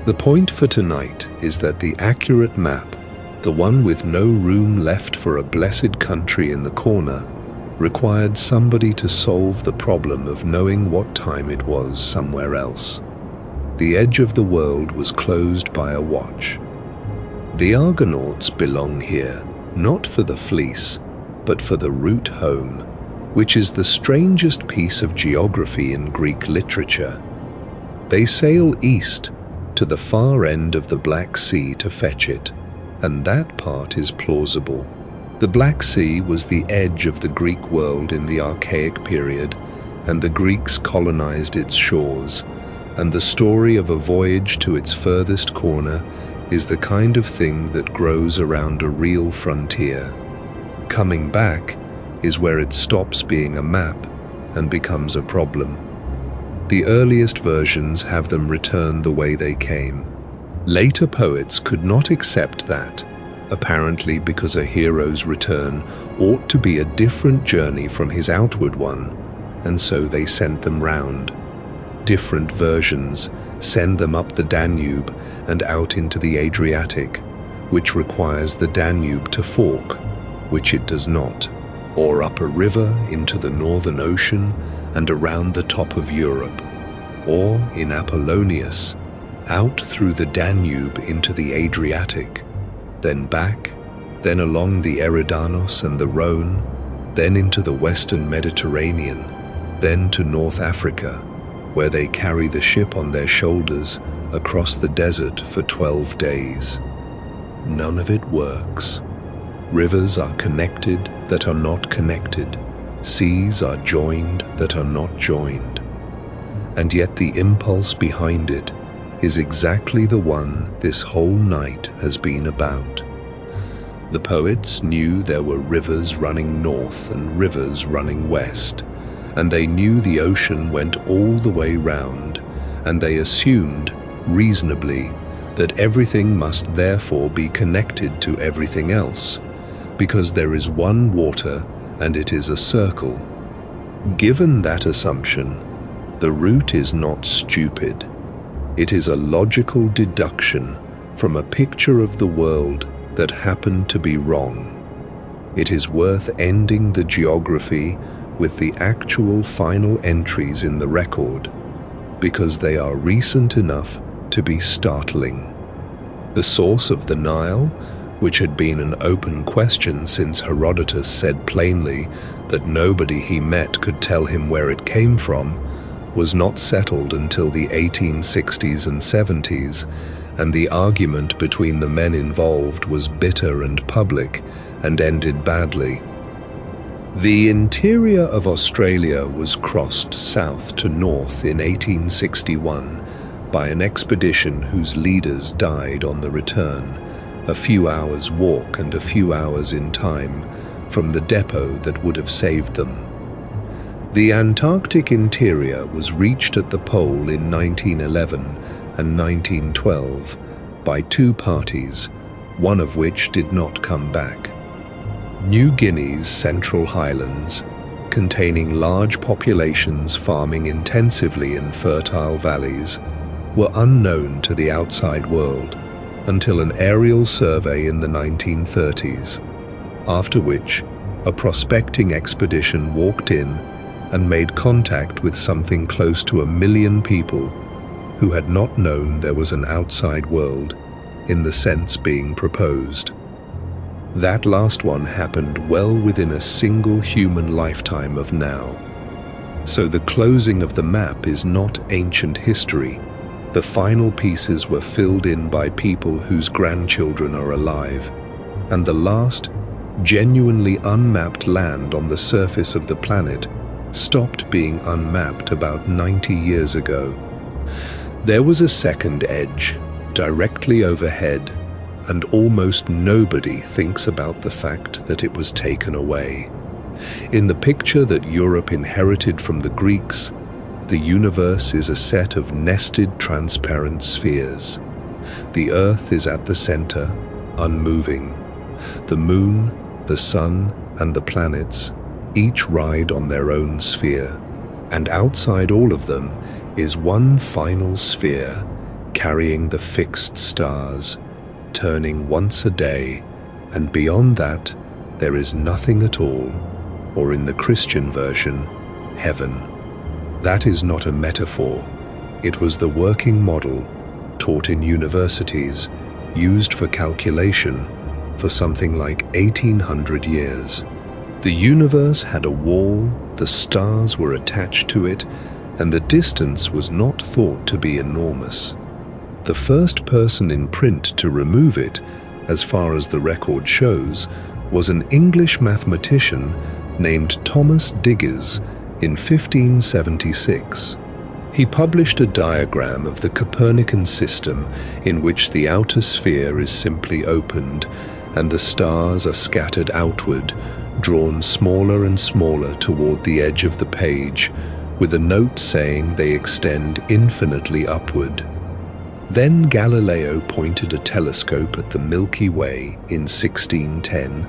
S1: The point for tonight is that the accurate map, the one with no room left for a blessed country in the corner, required somebody to solve the problem of knowing what time it was somewhere else. The edge of the world was closed by a watch. The Argonauts belong here, not for the fleece, but for the route home, which is the strangest piece of geography in Greek literature. They sail east to the far end of the Black Sea to fetch it, and that part is plausible. The Black Sea was the edge of the Greek world in the Archaic period, and the Greeks colonized its shores, and the story of a voyage to its furthest corner is the kind of thing that grows around a real frontier. Coming back is where it stops being a map and becomes a problem. The earliest versions have them return the way they came. Later poets could not accept that, apparently because a hero's return ought to be a different journey from his outward one, and so they sent them round. Different versions send them up the Danube and out into the Adriatic, which requires the Danube to fork, which it does not, or up a river into the Northern Ocean and around the top of Europe, or in Apollonius, out through the Danube into the Adriatic, then back, then along the Eratosthenes and the Rhone, then into the Western Mediterranean, then to North Africa, where they carry the ship on their shoulders across the desert for 12 days. None of it works. Rivers are connected that are not connected. Seas are joined that are not joined. And yet the impulse behind it is exactly the one this whole night has been about. The poets knew there were rivers running north and rivers running west, and they knew the ocean went all the way round, and they assumed, reasonably, that everything must therefore be connected to everything else, because there is one water and it is a circle. Given that assumption, the route is not stupid. It is a logical deduction from a picture of the world that happened to be wrong. It is worth ending the geography with the actual final entries in the record, because they are recent enough to be startling. The source of the Nile, which had been an open question since Herodotus said plainly that nobody he met could tell him where it came from, was not settled until the 1860s and 70s, and the argument between the men involved was bitter and public and ended badly. The interior of Australia was crossed south to north in 1861 by an expedition whose leaders died on the return, a few hours' walk and a few hours in time from the depot that would have saved them. The Antarctic interior was reached at the pole in 1911 and 1912 by two parties, one of which did not come back. New Guinea's Central Highlands, containing large populations farming intensively in fertile valleys, were unknown to the outside world until an aerial survey in the 1930s, after which a prospecting expedition walked in and made contact with something close to 1 million people who had not known there was an outside world in the sense being proposed. That last one happened well within a single human lifetime of now. So the closing of the map is not ancient history. The final pieces were filled in by people whose grandchildren are alive, and the last, genuinely unmapped land on the surface of the planet stopped being unmapped about 90 years ago. There was a second edge, directly overhead, and almost nobody thinks about the fact that it was taken away. In the picture that Europe inherited from the Greeks, the universe is a set of nested transparent spheres. The Earth is at the center, unmoving. The Moon, the Sun, and the planets each ride on their own sphere, and outside all of them is one final sphere carrying the fixed stars, turning once a day, and beyond that there is nothing at all, or in the Christian version, heaven. That is not a metaphor. It was the working model taught in universities, used for calculation for something like 1800 years. The universe had a wall, the stars were attached to it, and the distance was not thought to be enormous. The first person in print to remove it, as far as the record shows, was an English mathematician named Thomas Diggers in 1576. He published a diagram of the Copernican system in which the outer sphere is simply opened and the stars are scattered outward, drawn smaller and smaller toward the edge of the page, with a note saying they extend infinitely upward. Then Galileo pointed a telescope at the Milky Way in 1610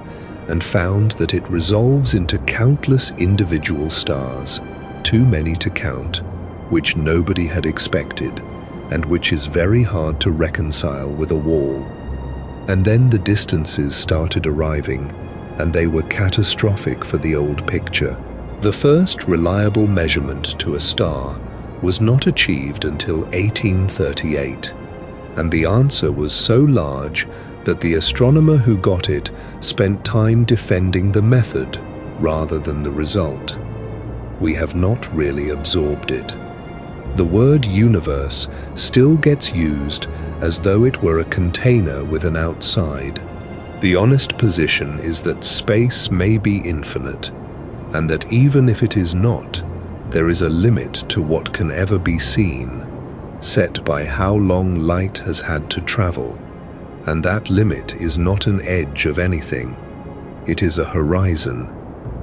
S1: and found that it resolves into countless individual stars, too many to count, which nobody had expected, and which is very hard to reconcile with a wall. And then the distances started arriving, and they were catastrophic for the old picture. The first reliable measurement to a star was not achieved until 1838, and the answer was so large that the astronomer who got it spent time defending the method rather than the result. We have not really absorbed it. The word universe still gets used as though it were a container with an outside. The honest position is that space may be infinite, and that even if it is not, there is a limit to what can ever be seen, set by how long light has had to travel, and that limit is not an edge of anything. It is a horizon,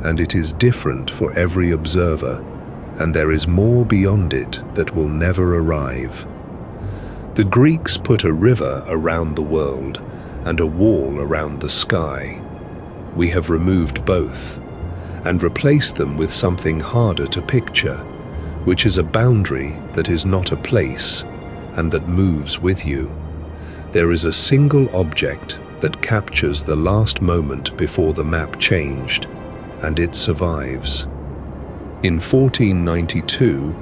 S1: and it is different for every observer, and there is more beyond it that will never arrive. The Greeks put a river around the world and a wall around the sky. We have removed both and replaced them with something harder to picture, which is a boundary that is not a place and that moves with you. There is a single object that captures the last moment before the map changed, and it survives. In 1492,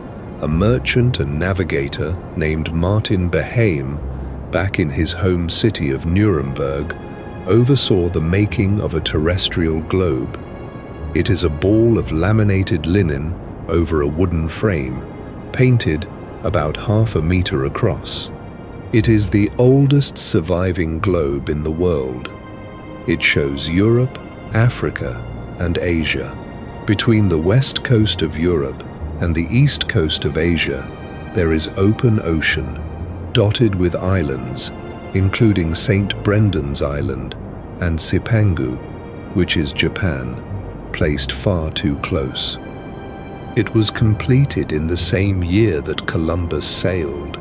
S1: a merchant and navigator named Martin Behaim, back in his home city of Nuremberg, oversaw the making of a terrestrial globe. It is a ball of laminated linen over a wooden frame, painted about 1/2 meter across. It is the oldest surviving globe in the world. It shows Europe, Africa, and Asia. Between the west coast of Europe and the east coast of Asia, there is open ocean, dotted with islands, including St. Brendan's Island and Cipangu, which is Japan, placed far too close. It was completed in the same year that Columbus sailed,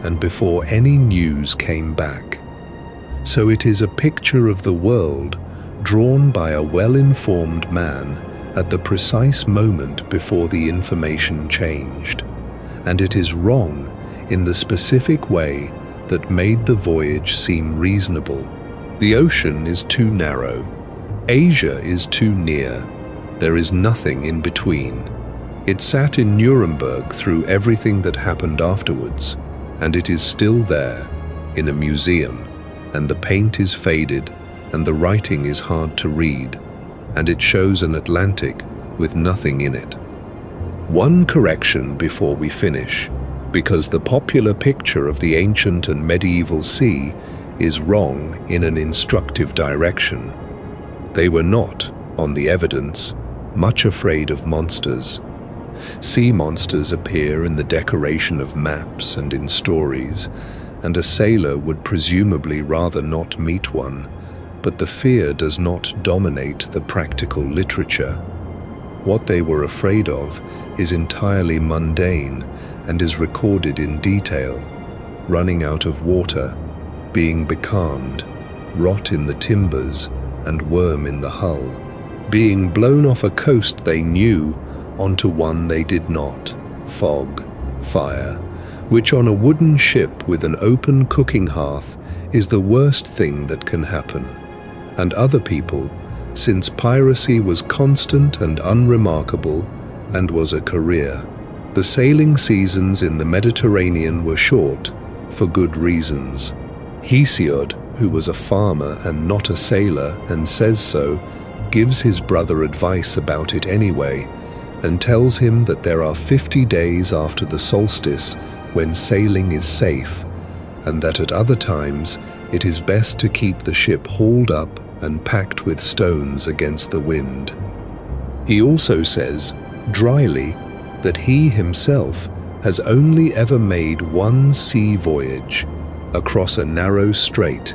S1: and before any news came back. So it is a picture of the world drawn by a well-informed man at the precise moment before the information changed, and it is wrong in the specific way that made the voyage seem reasonable. The ocean is too narrow. Asia is too near. There is nothing in between. It sat in Nuremberg through everything that happened afterwards, and it is still there, in a museum, and the paint is faded, and the writing is hard to read, and it shows an Atlantic with nothing in it. One correction before we finish, because the popular picture of the ancient and medieval sea is wrong in an instructive direction. They were not, on the evidence, much afraid of monsters. Sea monsters appear in the decoration of maps and in stories, and a sailor would presumably rather not meet one, but the fear does not dominate the practical literature. What they were afraid of is entirely mundane and is recorded in detail: running out of water, being becalmed, rot in the timbers, and worm in the hull, being blown off a coast they knew onto one they did not, fog, fire, which on a wooden ship with an open cooking hearth is the worst thing that can happen. And other people, since piracy was constant and unremarkable and was a career, the sailing seasons in the Mediterranean were short, for good reasons. Hesiod, who was a farmer and not a sailor and says so, gives his brother advice about it anyway, and tells him that there are 50 days after the solstice when sailing is safe, and that at other times it is best to keep the ship hauled up and packed with stones against the wind. He also says, dryly, that he himself has only ever made one sea voyage across a narrow strait,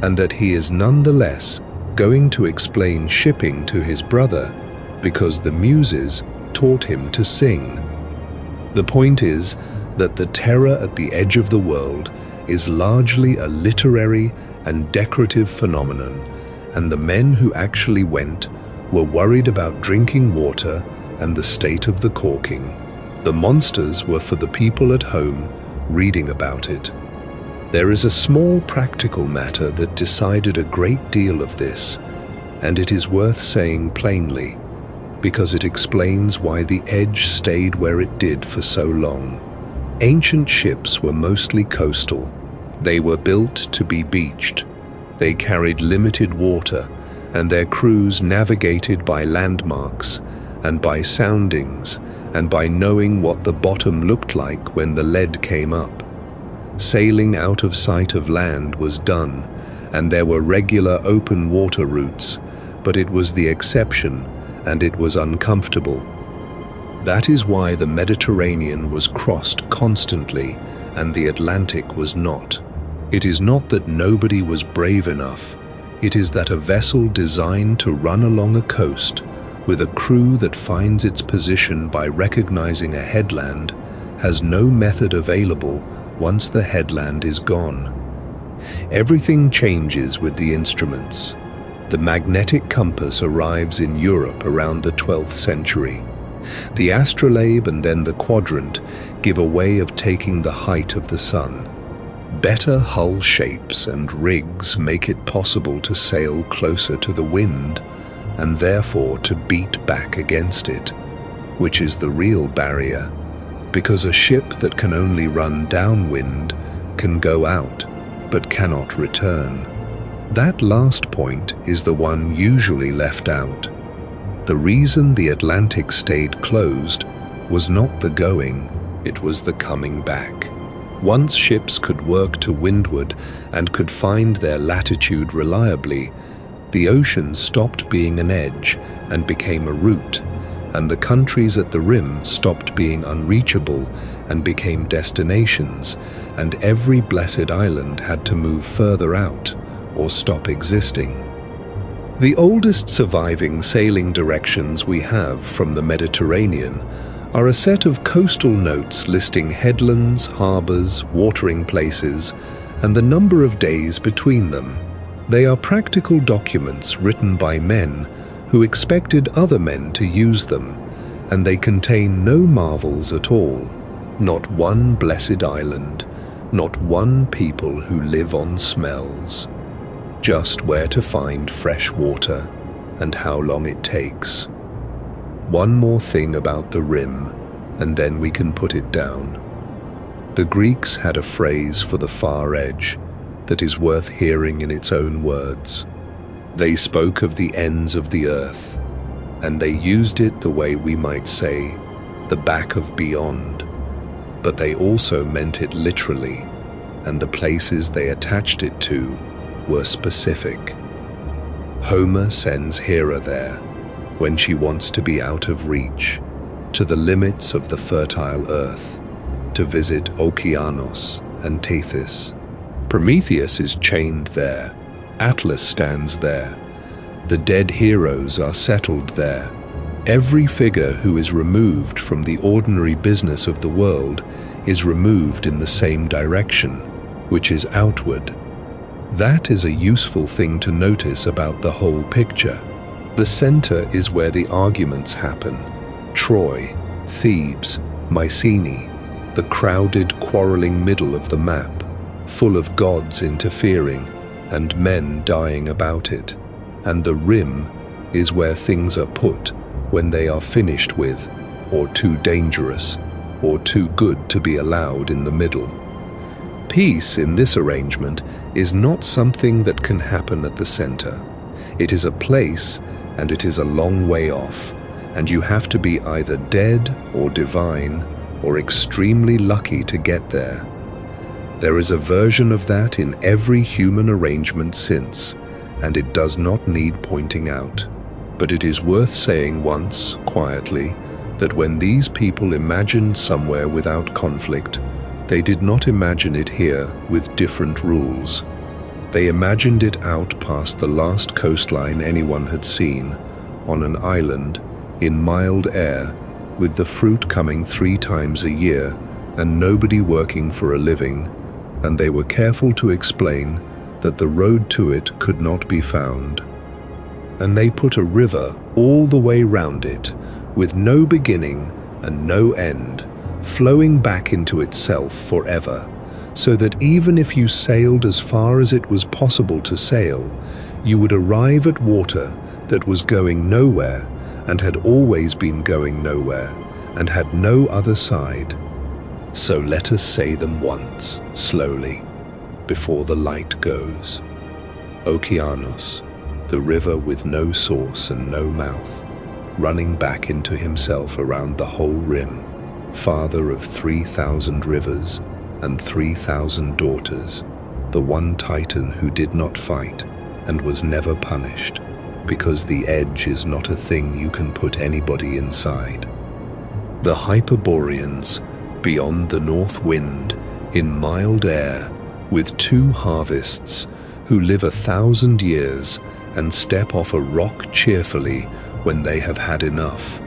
S1: and that he is nonetheless going to explain shipping to his brother because the Muses taught him to sing. The point is that the terror at the edge of the world is largely a literary and decorative phenomenon, and the men who actually went were worried about drinking water and the state of the corking. The monsters were for the people at home reading about it. There is a small practical matter that decided a great deal of this, and it is worth saying plainly, because it explains why the edge stayed where it did for so long. Ancient ships were mostly coastal. They were built to be beached. They carried limited water, and their crews navigated by landmarks, and by soundings, and by knowing what the bottom looked like when the lead came up. Sailing out of sight of land was done, and there were regular open water routes, but it was the exception, and it was uncomfortable. That is why the Mediterranean was crossed constantly, and the Atlantic was not. It is not that nobody was brave enough. It is that a vessel designed to run along a coast, with a crew that finds its position by recognizing a headland, has no method available once the headland is gone. Everything changes with the instruments. The magnetic compass arrives in Europe around the 12th century. The astrolabe and then the quadrant give a way of taking the height of the sun. Better hull shapes and rigs make it possible to sail closer to the wind, and therefore to beat back against it, which is the real barrier, because a ship that can only run downwind can go out, but cannot return. That last point is the one usually left out. The reason the Atlantic stayed closed was not the going, it was the coming back. Once ships could work to windward and could find their latitude reliably, the ocean stopped being an edge and became a route, and the countries at the rim stopped being unreachable and became destinations, and every blessed island had to move further out or stop existing. The oldest surviving sailing directions we have from the Mediterranean are a set of coastal notes listing headlands, harbors, watering places, and the number of days between them. They are practical documents written by men who expected other men to use them, and they contain no marvels at all. Not one blessed island, not one people who live on smells. Just where to find fresh water and how long it takes. One more thing about the rim, and then we can put it down. The Greeks had a phrase for the far edge that is worth hearing in its own words. They spoke of the ends of the earth, and they used it the way we might say, the back of beyond. But they also meant it literally, and the places they attached it to were specific. Homer sends Hera there, when she wants to be out of reach, to the limits of the fertile earth, to visit Okeanos and Tethys. Prometheus is chained there, Atlas stands there, the dead heroes are settled there, Every figure who is removed from the ordinary business of the world is removed in the same direction, which is outward. That is a useful thing to notice about the whole picture. The center is where the arguments happen. Troy, Thebes, Mycenae, the crowded, quarreling middle of the map, full of gods interfering and men dying about it. And the rim is where things are put when they are finished with, or too dangerous, or too good to be allowed in the middle. Peace in this arrangement is not something that can happen at the center. It is a place, and it is a long way off, and you have to be either dead or divine or extremely lucky to get there. There is a version of that in every human arrangement since, and it does not need pointing out. But it is worth saying once, quietly, that when these people imagined somewhere without conflict, they did not imagine it here with different rules. They imagined it out past the last coastline anyone had seen, on an island, in mild air, with the fruit coming 3 times a year, and nobody working for a living, and they were careful to explain that the road to it could not be found. And they put a river all the way round it, with no beginning and no end, flowing back into itself forever, so that even if you sailed as far as it was possible to sail, you would arrive at water that was going nowhere and had always been going nowhere and had no other side. So let us say them once, slowly, before the light goes. Okeanos, the river with no source and no mouth, running back into himself around the whole rim, father of 3,000 rivers and 3,000 daughters, the one Titan who did not fight and was never punished, because the edge is not a thing you can put anybody inside. The Hyperboreans, beyond the north wind, in mild air, with 2 harvests, who live 1,000 years and step off a rock cheerfully when they have had enough,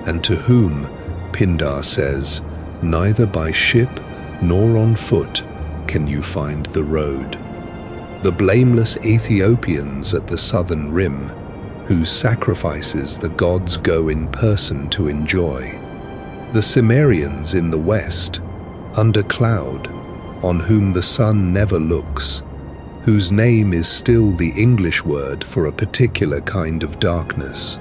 S1: and to whom, Pindar says, neither by ship nor on foot can you find the road. The blameless Aethiopians at the southern rim, whose sacrifices the gods go in person to enjoy. The Cimmerians in the west, under cloud, on whom the sun never looks, whose name is still the English word for a particular kind of darkness.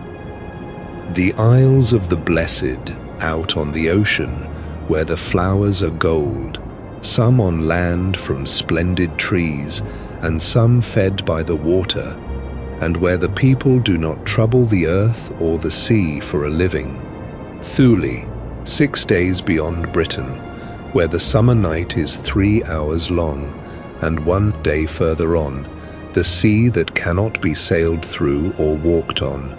S1: The Isles of the Blessed, out on the ocean, where the flowers are gold, some on land from splendid trees, and some fed by the water, and where the people do not trouble the earth or the sea for a living. Thule, 6 days beyond Britain, where the summer night is 3 hours long, and 1 day further on, the sea that cannot be sailed through or walked on.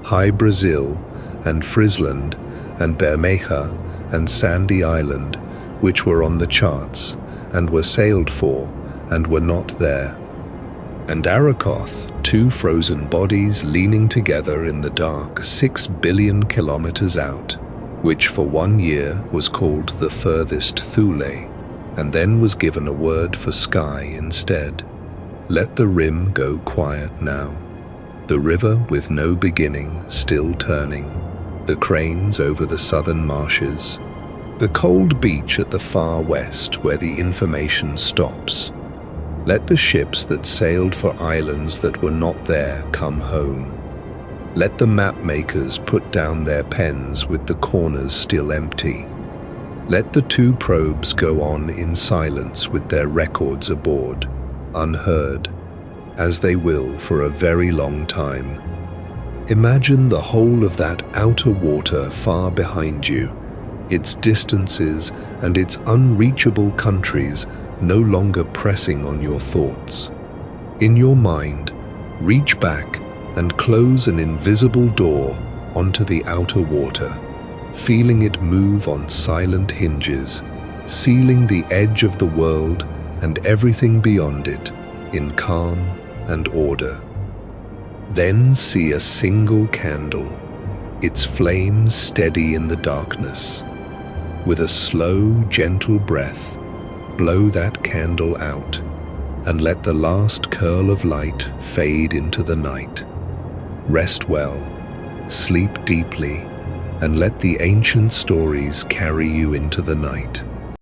S1: High Brazil, and Friesland, and Bermeja, and Sandy Island, which were on the charts, and were sailed for, and were not there. And Arakoth, 2 frozen bodies leaning together in the dark 6 billion kilometers out, which for 1 year was called the furthest Thule, and then was given a word for sky instead. Let the rim go quiet now. The river with no beginning still turning, the cranes over the southern marshes, the cold beach at the far west where the information stops. Let the ships that sailed for islands that were not there come home. Let the map makers put down their pens with the corners still empty. Let the 2 probes go on in silence with their records aboard, unheard, as they will for a very long time. Imagine the whole of that outer water far behind you, its distances and its unreachable countries no longer pressing on your thoughts. In your mind, reach back and close an invisible door onto the outer water, feeling it move on silent hinges, sealing the edge of the world and everything beyond it in calm and order. Then see a single candle. its flames steady in the darkness. With a slow, gentle breath, blow that candle out and let the last curl of light fade into the night. Rest well, sleep deeply, and let the ancient stories carry you into the night.